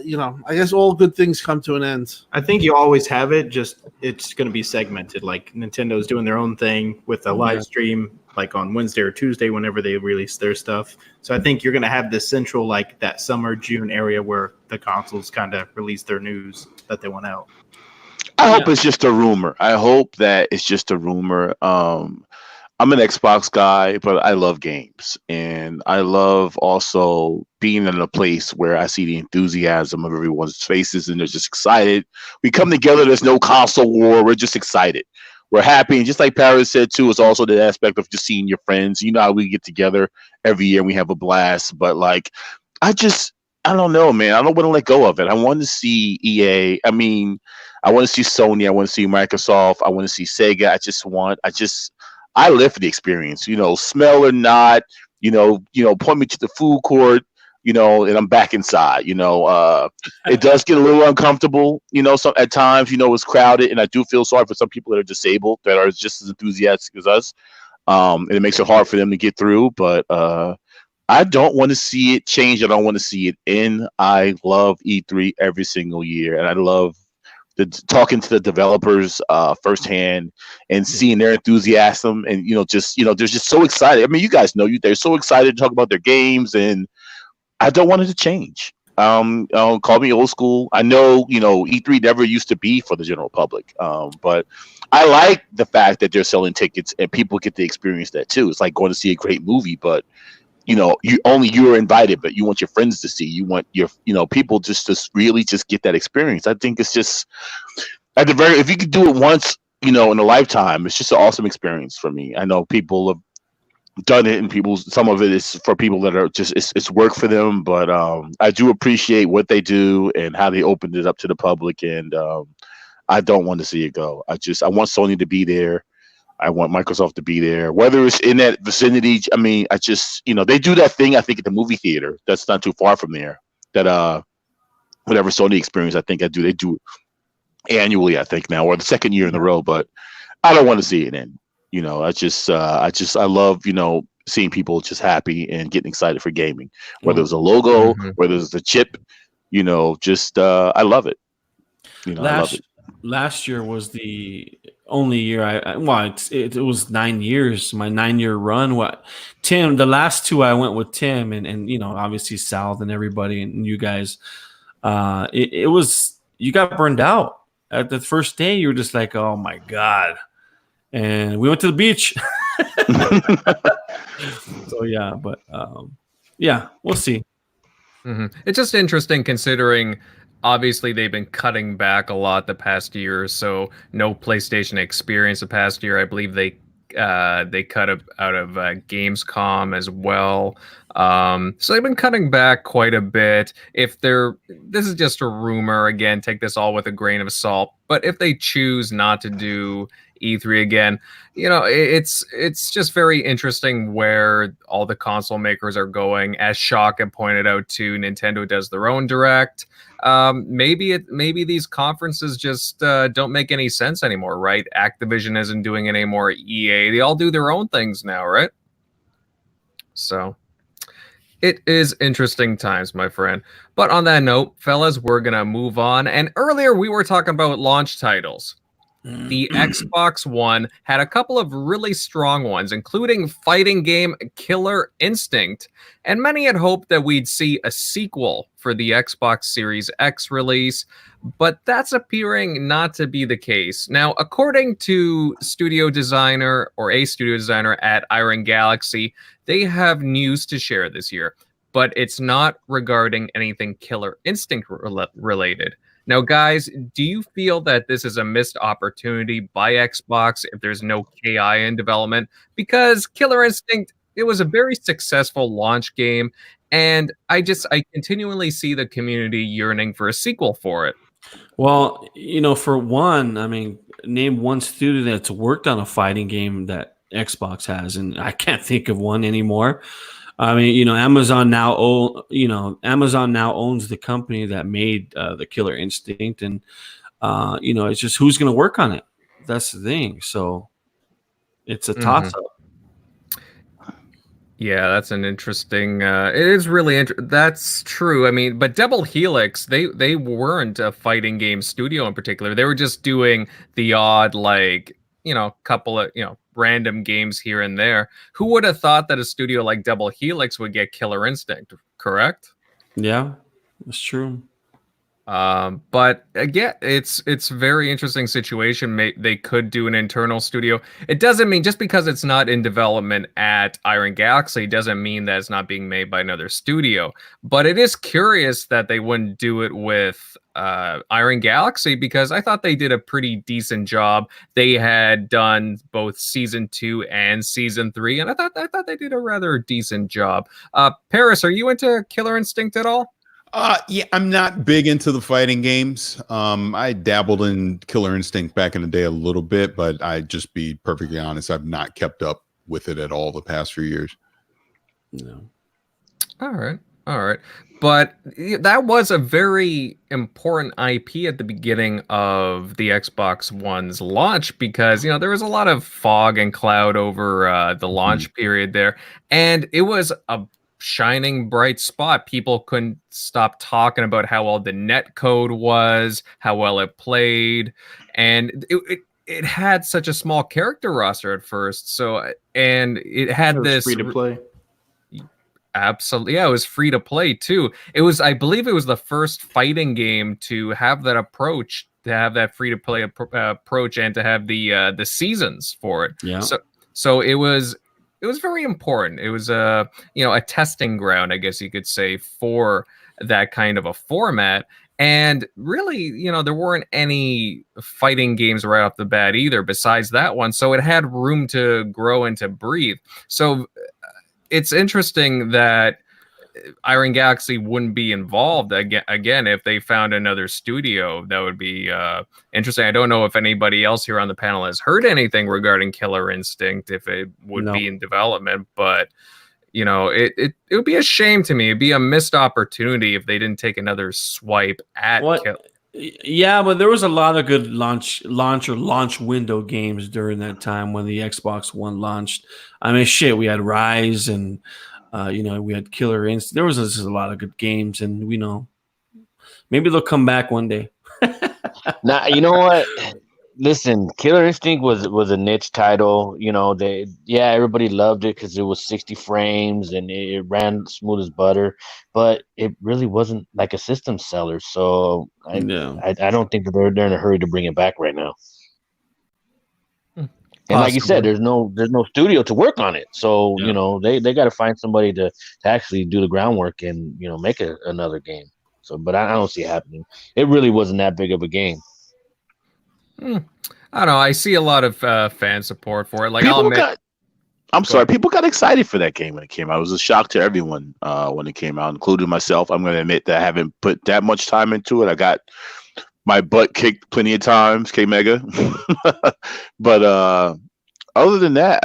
guess all good things come to an end. I think you always have it. Just it's going to be segmented. Like Nintendo's doing their own thing with a live stream, like on Wednesday or Tuesday, whenever they release their stuff. So I think you're going to have this central, like that summer June area where the consoles kind of release their news that they want out. I hope it's just a rumor. I hope that it's just a rumor. I'm an Xbox guy, but I love games. And I love also being in a place where I see the enthusiasm of everyone's faces and they're just excited. We come together. There's no console war. We're just excited. We're happy. And just like Parris said, too, it's also the aspect of just seeing your friends. You know how we get together every year and we have a blast. But, like, I don't know, man. I don't want to let go of it. I want to see EA. I mean, I want to see Sony. I want to see Microsoft. I want to see Sega. I live for the experience, smell or not, point me to the food court, and I'm back inside, it does get a little uncomfortable, so at times, it's crowded, and I do feel sorry for some people that are disabled that are just as enthusiastic as us. And it makes it hard for them to get through, but I don't want to see it change. I don't want to see it end. I love E3 every single year, and I love talking to the developers firsthand and seeing their enthusiasm and they're just so excited. I mean, you guys know they're so excited to talk about their games, and I don't want it to change. Call me old school. I know E3 never used to be for the general public, but I like the fact that they're selling tickets and people get to experience that too. It's like going to see a great movie, but you're invited, but you want your friends to see. You want your people just to really just get that experience. I think it's just if you could do it once, in a lifetime, it's just an awesome experience for me. I know people have done it, and some of it is for people that are just it's work for them. But I do appreciate what they do and how they opened it up to the public, and I don't want to see it go. I want Sony to be there. I want Microsoft to be there, whether it's in that vicinity. I mean, they do that thing, I think, at the movie theater. That's not too far from there. That whatever Sony experience, I think they do it annually, I think now, or the second year in a row. But I don't want to see it end. I love, seeing people just happy and getting excited for gaming, whether it's a logo, whether it's a chip, I love it. I love it. Last year was the only year it was 9 years, my 9-year run. Tim, the last two I went with Tim and obviously Sal and everybody and you guys, it was, you got burned out at the first day. You were just like, oh my God. And we went to the beach. So yeah, but we'll see. Mm-hmm. It's just interesting considering obviously they've been cutting back a lot the past year or so. No PlayStation experience the past year. I believe they they cut out of Gamescom as well. So they've been cutting back quite a bit. This is just a rumor. Again, take this all with a grain of salt. But if they choose not to do E3 again, it's just very interesting where all the console makers are going. As Shock had pointed out too, Nintendo does their own direct. Maybe these conferences just don't make any sense anymore, right? Activision isn't doing it anymore. EA, they all do their own things now, right? So it is interesting times, my friend. But on that note, fellas, we're gonna move on. And earlier we were talking about launch titles. The Xbox One had a couple of really strong ones, including fighting game Killer Instinct, and many had hoped that we'd see a sequel for the Xbox Series X release, but that's appearing not to be the case. Now, according to a studio designer at Iron Galaxy, they have news to share this year, but it's not regarding anything Killer Instinct related. Now, guys, do you feel that this is a missed opportunity by Xbox if there's no KI in development? Because Killer Instinct, it was a very successful launch game, and I continually see the community yearning for a sequel for it. Well, for one, I mean, name one studio that's worked on a fighting game that Xbox has, and I can't think of one anymore. I mean, Amazon now owns the company that made the Killer Instinct, and it's just who's going to work on it. That's the thing. So it's a toss-up. Yeah, that's an interesting. It is really that's true. I mean, but Double Helix, they weren't a fighting game studio in particular. They were just doing the odd couple of random games here and there. Who would have thought that a studio like Double Helix would get Killer Instinct, correct? Yeah, that's true. But again, it's a very interesting situation. They could do an internal studio. It doesn't mean just because it's not in development at Iron Galaxy doesn't mean that it's not being made by another studio. But it is curious that they wouldn't do it with Iron Galaxy, because I thought they did a pretty decent job. They had done both season 2 and season 3, and I thought they did a rather decent job. Parris, are you into Killer Instinct at all? Yeah, I'm not big into the fighting games. I dabbled in Killer Instinct back in the day a little bit, but I just be perfectly honest, I've not kept up with it at all the past few years. No. All right. But that was a very important IP at the beginning of the Xbox One's launch, because there was a lot of fog and cloud over the launch period there, and it was a shining bright spot. People couldn't stop talking about how well the net code was, how well it played, and it had such a small character roster at first. So, and it had this free to play. Absolutely, yeah, it was free to play too. It was, I believe, it was the first fighting game to have that approach, to have that free to play approach, and to have the seasons for it. Yeah. So it was very important. It was a testing ground, I guess you could say, for that kind of a format. And really, there weren't any fighting games right off the bat either, besides that one. So it had room to grow and to breathe. So it's interesting that Iron Galaxy wouldn't be involved again if they found another studio. That would be interesting. I don't know if anybody else here on the panel has heard anything regarding Killer Instinct, if it would be in development, but it would be a shame to me. It'd be a missed opportunity if they didn't take another swipe at Killer. Yeah, but there was a lot of good launch window games during that time when the Xbox One launched. I mean, shit, we had Rise and we had Killer Instinct. There was just a lot of good games, and maybe they'll come back one day. Now, you know what? Listen, Killer Instinct was a niche title. Everybody loved it because it was 60 frames and it ran smooth as butter, but it really wasn't like a system seller. So I don't think that they're in a hurry to bring it back right now. And like you said, there's no studio to work on it. So, they got to find somebody to actually do the groundwork and, make another game. So, but I don't see it happening. It really wasn't that big of a game. I don't know. I see a lot of fan support for it. Like, People I'll admit, got, I'm sorry, people got excited for that game when it came out. It was a shock to everyone when it came out, including myself. I'm going to admit that I haven't put that much time into it. I got my butt kicked plenty of times, K-Mega. But other than that,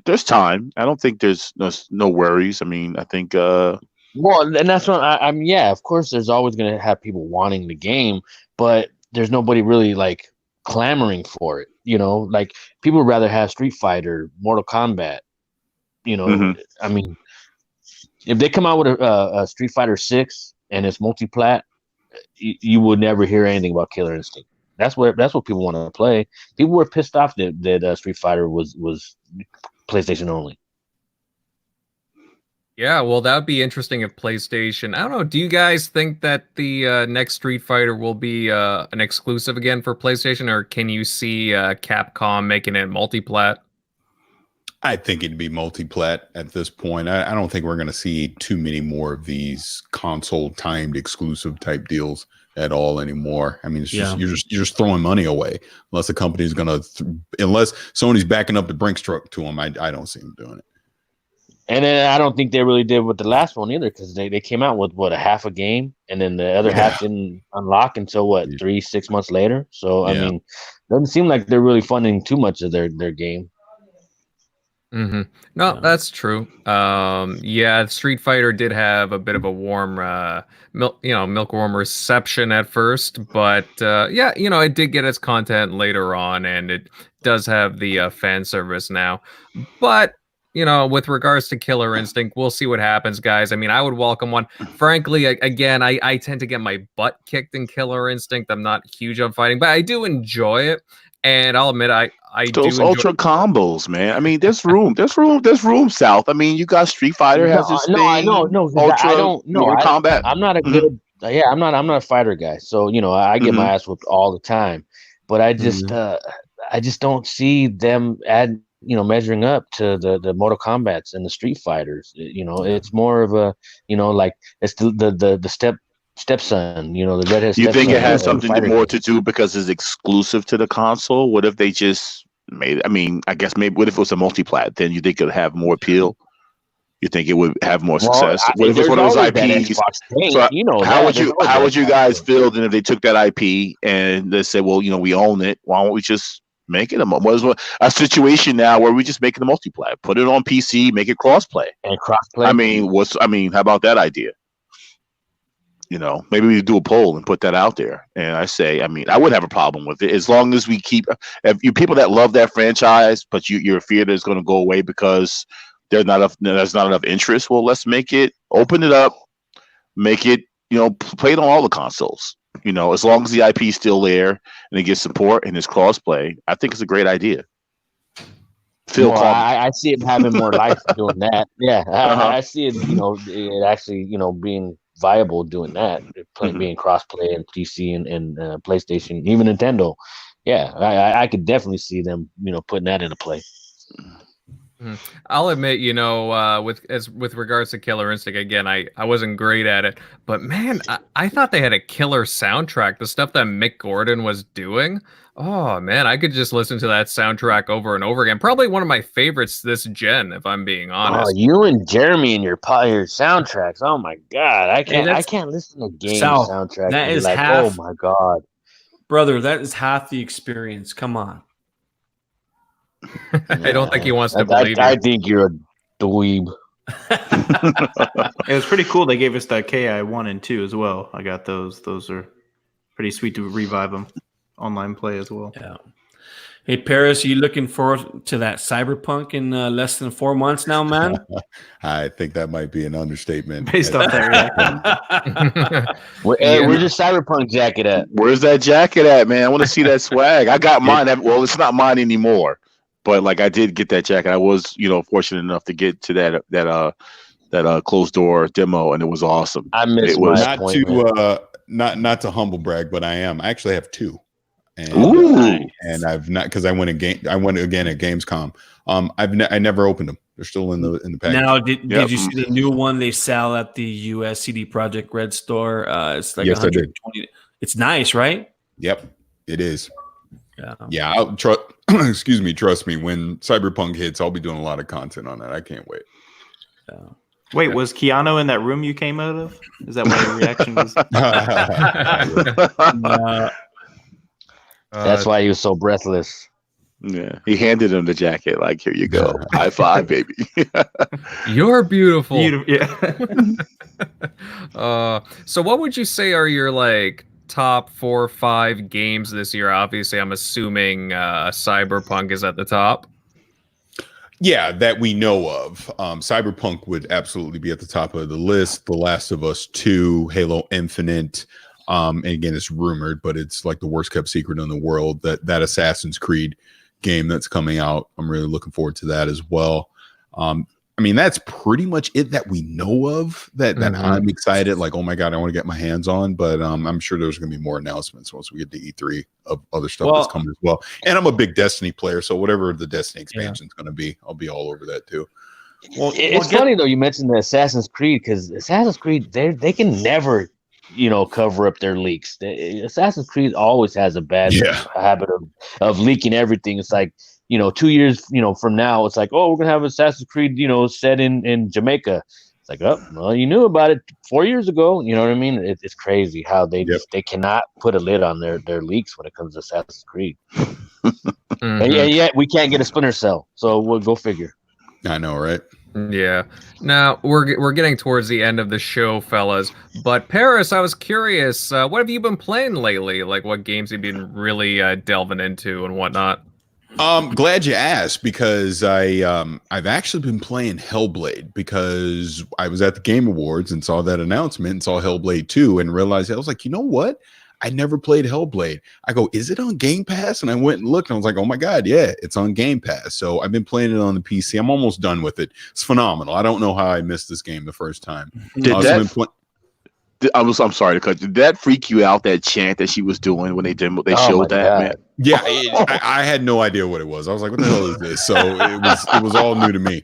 there's time. I don't think there's no worries. I mean, I think Well, and that's what I'm. Yeah, of course, there's always going to have people wanting the game, but there's nobody really like clamoring for it. You know, like people would rather have Street Fighter, Mortal Kombat. You know, I mean, if they come out with a Street Fighter 6 and it's multi-plat, you would never hear anything about Killer Instinct. That's what people want to play. People were pissed off that Street Fighter was PlayStation only. yeah, well, that would be interesting if PlayStation. I don't know. Do you guys think that the next Street Fighter will be an exclusive again for PlayStation, or can you see Capcom making it multi-plat? I think it'd be multi-plat at this point. I don't think we're going to see too many more of these console-timed exclusive type deals at all anymore. I mean, it's just you're just throwing money away unless the company's going to, unless Sony's backing up the Brinks truck to them. I don't see them doing it. And then I don't think they really did with the last one either, because they came out with a half a game, and then the other half didn't unlock until 3-6 months later. So I mean, doesn't seem like they're really funding too much of their game. Mm-hmm. No, that's true. Yeah, Street Fighter did have a bit of a warm, milk-warm reception at first, but it did get its content later on, and it does have the fan service now. But with regards to Killer Instinct, we'll see what happens, guys. I mean, I would welcome one. Frankly, again, I tend to get my butt kicked in Killer Instinct. I'm not huge on fighting, but I do enjoy it. And I'll admit, I those do ultra combos, man. I mean, there's room south. I mean, you got Street Fighter has this thing. I know. Ultra, I don't know. Combat. I'm not a good. Yeah, I'm not a fighter guy. So I get my ass whooped all the time. But I just don't see them measuring up to the Mortal Kombats and the Street Fighters. It's more of a like it's the stepson, the redhead. You think it has something more to to do because it's exclusive to the console? What if they just made? I mean, I guess maybe. What if it was a multi-plat? Then you think it would have more appeal? You think it would have more success? What if it's one of those IPs? So how would you guys feel then if they took that IP and they said, well, we own it. Why don't we just make it a situation now where we just make it a multi-plat, put it on PC, make it cross-play and cross-play? I mean, how about that idea? Maybe we do a poll and put that out there. And I say, I mean, I wouldn't have a problem with it as long as we keep. If you people that love that franchise, but you're fear that it's going to go away because there's not enough interest. Well, let's open it up, make it, play it on all the consoles. As long as the IP is still there and it gets support and it's crossplay, I think it's a great idea. I see it having more life doing that. Yeah, I see it. It actually, being viable doing that, being cross-play and PC and PlayStation, even Nintendo. Yeah, I could definitely see them, putting that into play. I'll admit, with regards to Killer Instinct, again, I wasn't great at it, but man, I thought they had a killer soundtrack. The stuff that Mick Gordon was doing, oh man, I could just listen to that soundtrack over and over again. Probably one of my favorites this gen, if I'm being honest. Oh, you and Jeremy and your soundtracks. Oh my god, I can't listen to game soundtracks. That is like, half. Oh my god, brother, that is half the experience. Come on. I don't think he wants to believe I think you're a dweeb. It was pretty cool. They gave us the KI1 and 2 as well. I got those. Those are pretty sweet to revive them. Online play as well. Yeah. Hey, Parris, you looking forward to that Cyberpunk in less than 4 months now, man? I think that might be an understatement. Based off that reaction. Where's your Cyberpunk jacket at? Where's that jacket at, man? I want to see that swag. I got mine. Well, it's not mine anymore. But like I did get that jacket. I was, fortunate enough to get to that closed door demo, and it was awesome. I missed not to humble brag, but I actually have two. And, and I've not, because I went again at Gamescom. I never opened them. They're still in the package. Now, did you see the new one they sell at the US CD Projekt Red store? It's like yes, 120. It's nice, right? Yep, it is. Yeah, I'll excuse me, trust me, when Cyberpunk hits, I'll be doing a lot of content on that. I can't wait. Wait, was Keanu in that room you came out of? Is that why your reaction was? That's why he was so breathless. Yeah, he handed him the jacket. Like, here you go, high five, baby. You're beautiful. Yeah. So what would you say are your like top 4 or 5 games this year? Obviously, I'm assuming Cyberpunk is at the top. Yeah, that we know of. Cyberpunk would absolutely be at the top of the list. The Last of Us 2, Halo Infinite. And again, it's rumored, but it's like the worst kept secret in the world, that Assassin's Creed game that's coming out. I'm really looking forward to that as well. I mean, that's pretty much it that we know of that I'm excited. Like, oh my God, I want to get my hands on. But I'm sure there's going to be more announcements once we get to E3 of other stuff that's coming as well. And I'm a big Destiny player, so whatever the Destiny expansion is going to be, I'll be all over that too. Well, it's funny though you mentioned the Assassin's Creed, because Assassin's Creed they can never cover up their leaks. Assassin's Creed always has a bad habit of leaking everything. It's like 2 years from now, it's like, oh, we're gonna have Assassin's Creed set in Jamaica. It's like, oh, well, you knew about it 4 years ago. You know what I mean? It's crazy how they they cannot put a lid on their leaks when it comes to Assassin's Creed. And yet we can't get a Splinter Cell, so we'll go figure. I know, right? Yeah. Now we're getting towards the end of the show, fellas. But Parris, I was curious, what have you been playing lately? Like, what games have you been really delving into and whatnot? Glad you asked, because I've actually been playing Hellblade, because I was at the Game Awards and saw that announcement and saw Hellblade 2 and realized, I was like, you know what? I never played Hellblade. I go, is it on Game Pass? And I went and looked and I was like, oh my God, yeah, it's on Game Pass. So I've been playing it on the PC. I'm almost done with it. It's phenomenal. I don't know how I missed this game the first time. I'm sorry to cut. Did that freak you out? That chant that she was doing when they showed that, man? Yeah, I had no idea what it was. I was like, what the hell is this? So it was all new to me.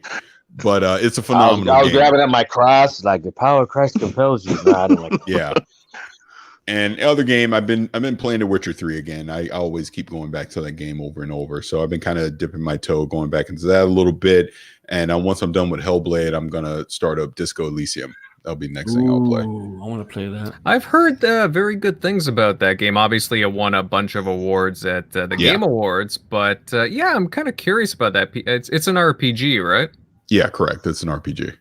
But it's a phenomenal I was game. grabbing at my cross, like the power of Christ compels you. No, I don't like Yeah. And other game, I've been playing The Witcher 3 again. I always keep going back to that game over and over. So I've been kind of dipping my toe, going back into that a little bit. And once I'm done with Hellblade, I'm gonna start up Disco Elysium. That'll be the next thing I'll play. I want to play that. I've heard very good things about that game. Obviously, it won a bunch of awards at the Game Awards. But I'm kind of curious about that. It's an RPG, right? Yeah, correct. It's an RPG.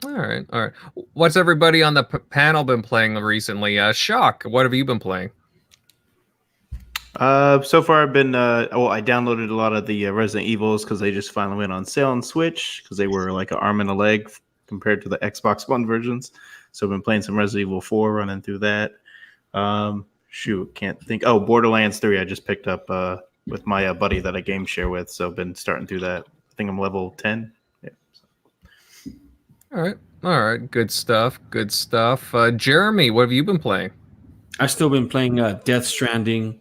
All right. What's everybody on the panel been playing recently? Shock, what have you been playing? So far I've been I downloaded a lot of the Resident Evils because they just finally went on sale on Switch, because they were like an arm and a leg compared to the Xbox One versions. So I've been playing some Resident Evil 4, running through that. Can't think. Oh, Borderlands 3 I just picked up with my buddy that I game share with, so I've been starting through that. I think I'm level 10. All right. Good stuff. Jeremy, what have you been playing? I've still been playing Death Stranding.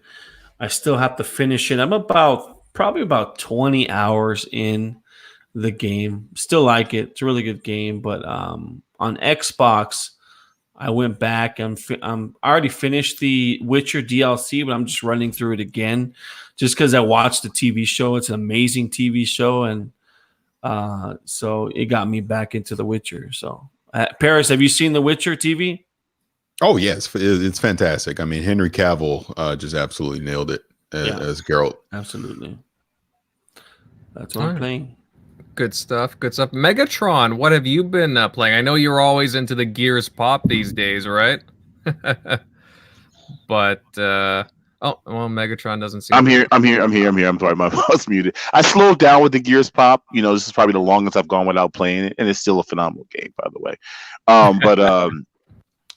I still have to finish it. I'm probably about 20 hours in the game. Still like it. It's a really good game. But on Xbox, I went back. I already finished the Witcher DLC, but I'm just running through it again just because I watched the TV show. It's an amazing TV show, and so it got me back into The Witcher. So, Parris, have you seen The Witcher TV? Oh, yes. It's fantastic. I mean, Henry Cavill just absolutely nailed it as Geralt. Absolutely. That's what I'm playing. Good stuff. Megatron, what have you been playing? I know you're always into the Gears Pop these days, right? But Megatron doesn't seem. I'm here. I'm sorry, my mouse muted. I slowed down with the Gears Pop. This is probably the longest I've gone without playing it, and it's still a phenomenal game, by the way.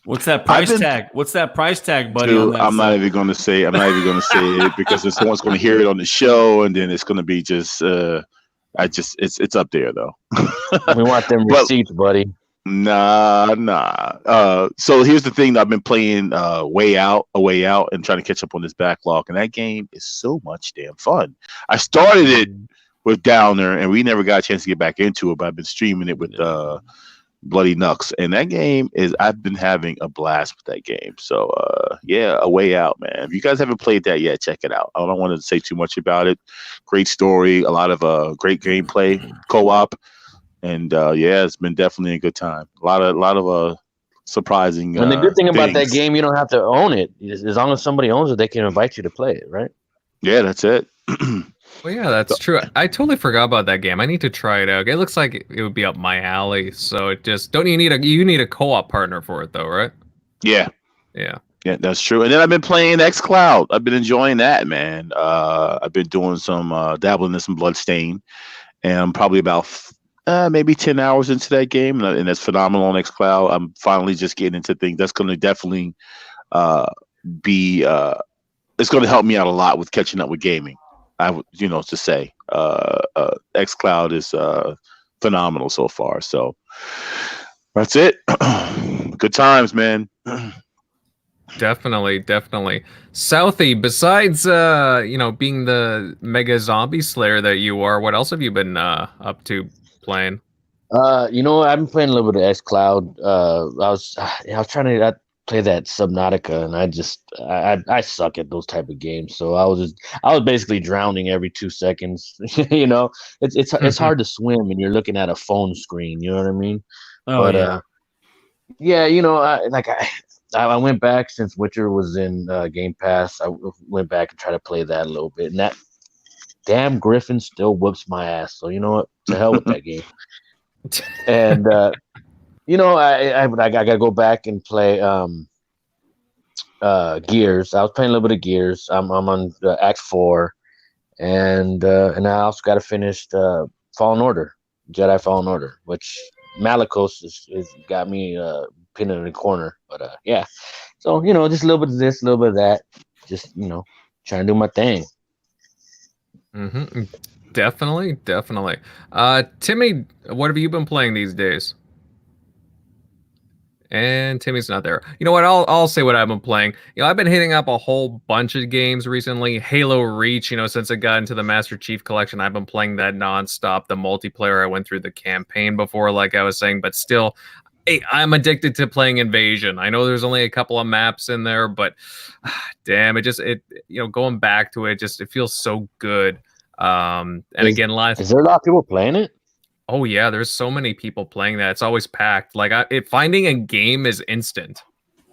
What's that price tag? What's that price tag, buddy? Dude, I'm not even going to say it because if someone's going to hear it on the show, and then it's going to be just. It's up there though. We want them receipts, buddy. Nah. So here's the thing: I've been playing Way Out, and trying to catch up on this backlog. And that game is so much damn fun. I started it with Downer, and we never got a chance to get back into it. But I've been streaming it with Bloody Knucks, and that game is I've been having a blast with that game. So yeah, A Way Out, man. If you guys haven't played that yet, check it out. I don't want to say too much about it. Great story, a lot of great gameplay, co-op, and yeah, it's been definitely a good time. A lot of surprising. And the good thing about that things. game, you don't have to own it. As long as somebody owns it, they can invite you to play it, right? Yeah, that's it. Well, yeah, that's true. I totally forgot about that game. I need to try it out. It looks like it would be up my alley. So it just you need a co-op partner for it though, right? Yeah, that's true. And then I've been playing xCloud. I've been enjoying that, man. I've been doing some dabbling in some Bloodstain, and I'm probably about maybe 10 hours into that game, and that's phenomenal on xCloud. I'm finally just getting into things. That's going to definitely be it's going to help me out a lot with catching up with gaming. I would, to say, xCloud is phenomenal so far. So that's it. Good times, man. Definitely. Southie, besides being the mega zombie slayer that you are, what else have you been up to playing? I've been playing a little bit of xCloud. I was trying to play that Subnautica, and I suck at those type of games. So I was basically drowning every 2 seconds. It's hard to swim and you're looking at a phone screen. You know what I mean? Oh, but I went back since Witcher was in Game Pass. I went back and tried to play that a little bit, and that damn Griffin still whoops my ass. So you know what? To hell with that game. And I gotta go back and play Gears. I was playing a little bit of Gears. I'm on Act 4, and I also got to finish Fallen Order, Jedi Fallen Order, which Malicos is got me pinned in the corner. But yeah, so just a little bit of this, a little bit of that, just trying to do my thing. Mm-hmm. Definitely. Timmy, what have you been playing these days? And Timmy's not there. You know what? I'll say what I've been playing. I've been hitting up a whole bunch of games recently. Halo Reach, since it got into the Master Chief Collection, I've been playing that nonstop. The multiplayer, I went through the campaign before, like I was saying, but still, I'm addicted to playing Invasion. I know there's only a couple of maps in there, but damn, going back to it, it feels so good. Is there a lot of people playing it? Oh yeah, there's so many people playing that. It's always packed. Like finding a game is instant,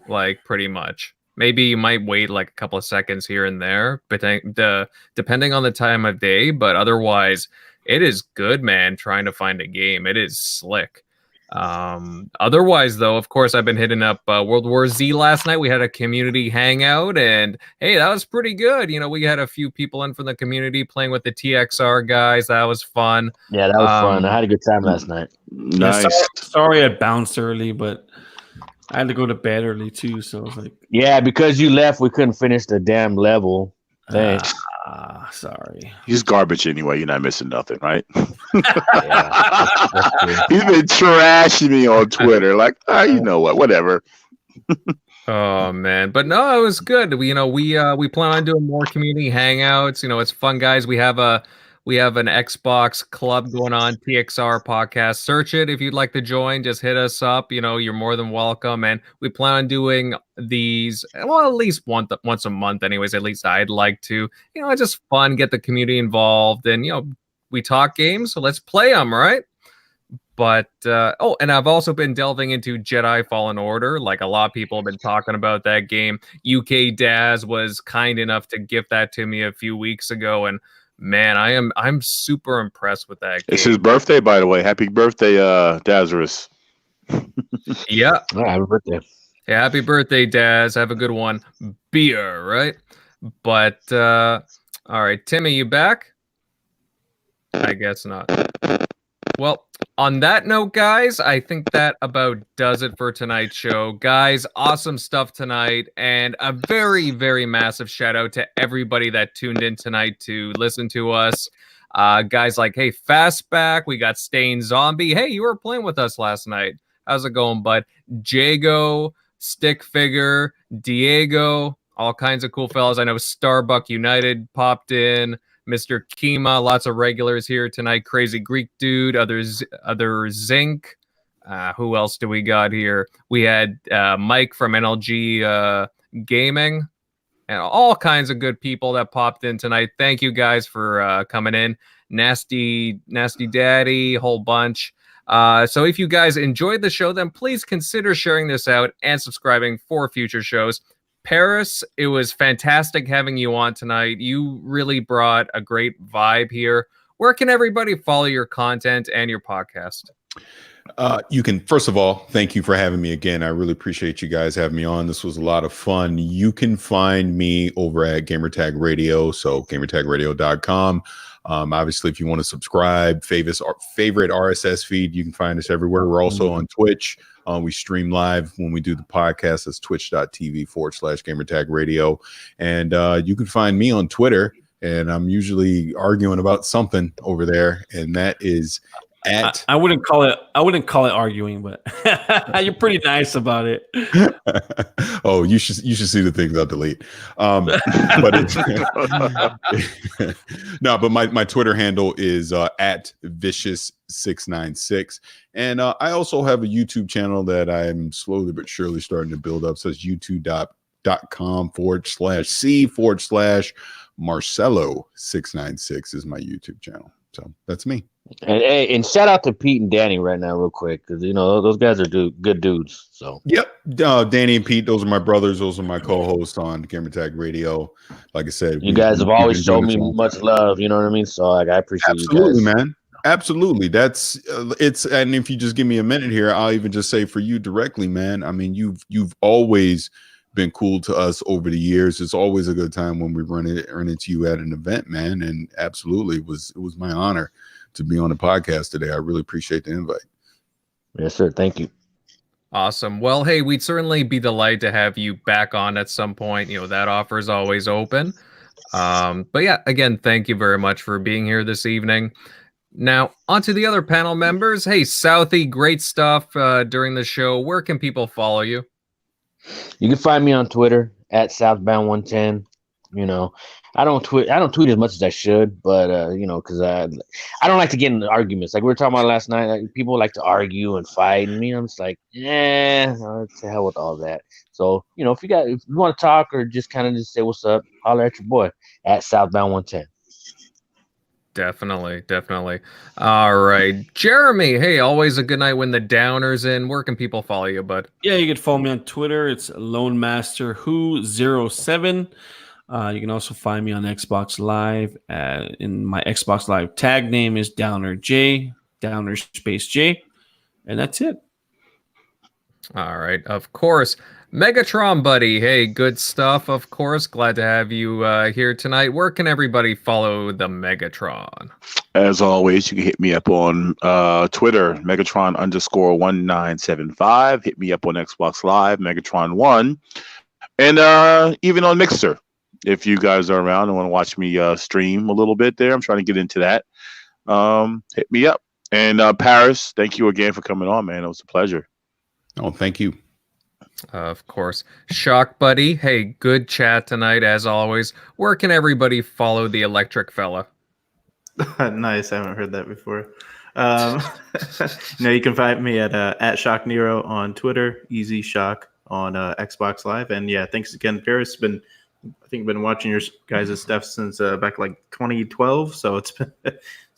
like pretty much. Maybe you might wait like a couple of seconds here and there, but depending on the time of day. But otherwise, it is good, man. Trying to find a game, it is slick. Otherwise, though, of course, I've been hitting up World War Z last night. We had a community hangout, and hey, that was pretty good. We had a few people in from the community playing with the TXR guys. That was fun. Yeah, that was fun. I had a good time last night. Nice. Yeah, sorry I bounced early, but I had to go to bed early too. So I was like, yeah, because you left, we couldn't finish the damn level. Thanks. Sorry. He's garbage anyway. You're not missing nothing, right? Yeah, He's been trashing me on Twitter. Like, you know what? Whatever. Oh man, but no, it was good. We plan on doing more community hangouts. It's fun, guys. We have an Xbox club going on, TXR Podcast. Search it if you'd like to join. Just hit us up. You're more than welcome. And we plan on doing these, well, at least once a month, anyways. At least I'd like to. It's just fun. Get the community involved, and we talk games, so let's play them, right? But and I've also been delving into Jedi Fallen Order. Like a lot of people have been talking about that game. UK Daz was kind enough to gift that to me a few weeks ago, and man, I'm super impressed with that game. It's his birthday, by the way. Happy birthday, Dazarus. Yeah. happy birthday. Yeah, happy birthday, Daz. Have a good one. Beer, right? But all right, Timmy, you back? I guess not. Well, on that note, guys, I think that about does it for tonight's show. Guys, awesome stuff tonight, and a very, very massive shout out to everybody that tuned in tonight to listen to us. Guys like, hey, Fastback, we got Stain Zombie. Hey, you were playing with us last night. How's it going, bud? Jago, Stick Figure, Diego, all kinds of cool fellas. I know Starbuck United popped in. Mr. Kima, lots of regulars here tonight. Crazy Greek Dude, other Zinc, Who else do we got here? We had Mike from NLG Gaming, and all kinds of good people that popped in tonight. Thank you guys for coming in. Nasty Daddy, whole bunch. So if you guys enjoyed the show, then please consider sharing this out and subscribing for future shows. Parris, it was fantastic having you on tonight. You really brought a great vibe here. Where can everybody follow your content and your podcast? You can, first of all, thank you for having me again. I really appreciate you guys having me on. This was a lot of fun. You can find me over at Gamertag Radio, so gamertagradio.com. Obviously, if you want to subscribe, favorite RSS feed, you can find us everywhere. We're also on Twitch. We stream live when we do the podcast. It's twitch.tv/Gamertag Radio. And you can find me on Twitter, and I'm usually arguing about something over there, and that is at I wouldn't call it arguing, but you're pretty nice about it. Oh, you should see the things I'll delete. But it's no, but my Twitter handle is at vicious696, and I also have a YouTube channel that I'm slowly but surely starting to build up. So it's youtube.com/C/Marcelo696 is my YouTube channel. So that's me. And shout out to Pete and Danny right now, real quick, because those guys are good dudes. So yep, Danny and Pete, those are my brothers. Those are my co-hosts on Gamertag Radio. Like I said, you guys have always shown me much love. You know what I mean? So I appreciate absolutely, you guys. man. Absolutely, that's it's. And if you just give me a minute here, I'll even just say for you directly, man. I mean, you've always been cool to us over the years. It's always a good time when we run into you at an event, man. And absolutely, it was my honor to be on the podcast today. I really appreciate the invite. Yes, sir. Thank you. Awesome. Well, hey, we'd certainly be delighted to have you back on at some point. That offer is always open. But yeah, again, thank you very much for being here this evening. Now, on to the other panel members. Hey, Southie, great stuff during the show. Where can people follow you? You can find me on Twitter at Southbound110. I don't tweet as much as I should, but because I don't like to get into arguments. Like we were talking about last night, like, people like to argue and fight, and I'm just like, to hell with all that. So if you want to talk or just kind of just say what's up, holler at your boy at Southbound110. Definitely. All right, Jeremy. Hey, always a good night when the Downers in. Where can people follow you, bud? Yeah, you can follow me on Twitter. It's LoneMasterWho07. You can also find me on Xbox Live. In my Xbox Live tag name is Downer Space J, and that's it. All right, of course. Megatron, buddy. Hey, good stuff, of course. Glad to have you here tonight. Where can everybody follow the Megatron? As always, you can hit me up on Twitter, Megatron_1975. Hit me up on Xbox Live, Megatron1. And even on Mixer. If you guys are around and want to watch me stream a little bit there, I'm trying to get into that. Hit me up. And Parris, thank you again for coming on, man. It was a pleasure. Oh, thank you. Of course. Shock Buddy. Hey, good chat tonight, as always. Where can everybody follow the electric fella? Nice. I haven't heard that before. You can find me at Shock Nero on Twitter, Easy Shock on Xbox Live. And yeah, thanks again, Parris. Been watching your guys' stuff since back like 2012. So it's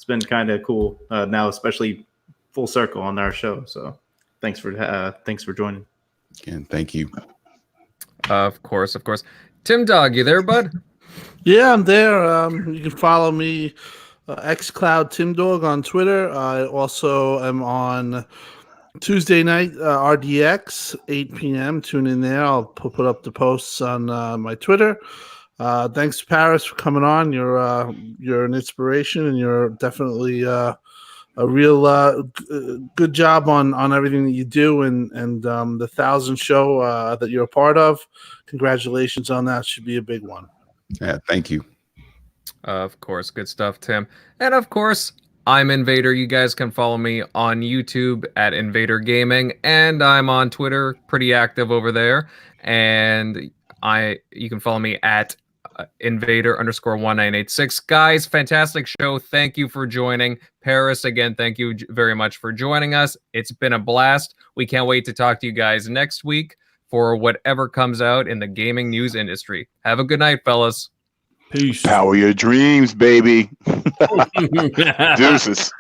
been kind of cool now, especially full circle on our show. So thanks for joining. Again, thank you. Of course. Tim Dog, you there, bud? Yeah, I'm there. You can follow me, xCloud Tim Dog on Twitter. I also am on Tuesday night, RDX, 8 p.m. Tune in there. I'll put up the posts on my Twitter. Thanks, Parris, for coming on. You're an inspiration, and you're definitely a real good job on everything that you do, and the 1,000 show that you're a part of. Congratulations on that. Should be a big one. Yeah, thank you. Of course. Good stuff, Tim. And of course, I'm Invader. You guys can follow me on YouTube at Invader Gaming, and I'm on Twitter, pretty active over there. And you can follow me at Invader_1986. Guys, fantastic show. Thank you for joining. Parris, again, thank you very much for joining us. It's been a blast. We can't wait to talk to you guys next week for whatever comes out in the gaming news industry. Have a good night, fellas. Peace. Power your dreams, baby. Deuces.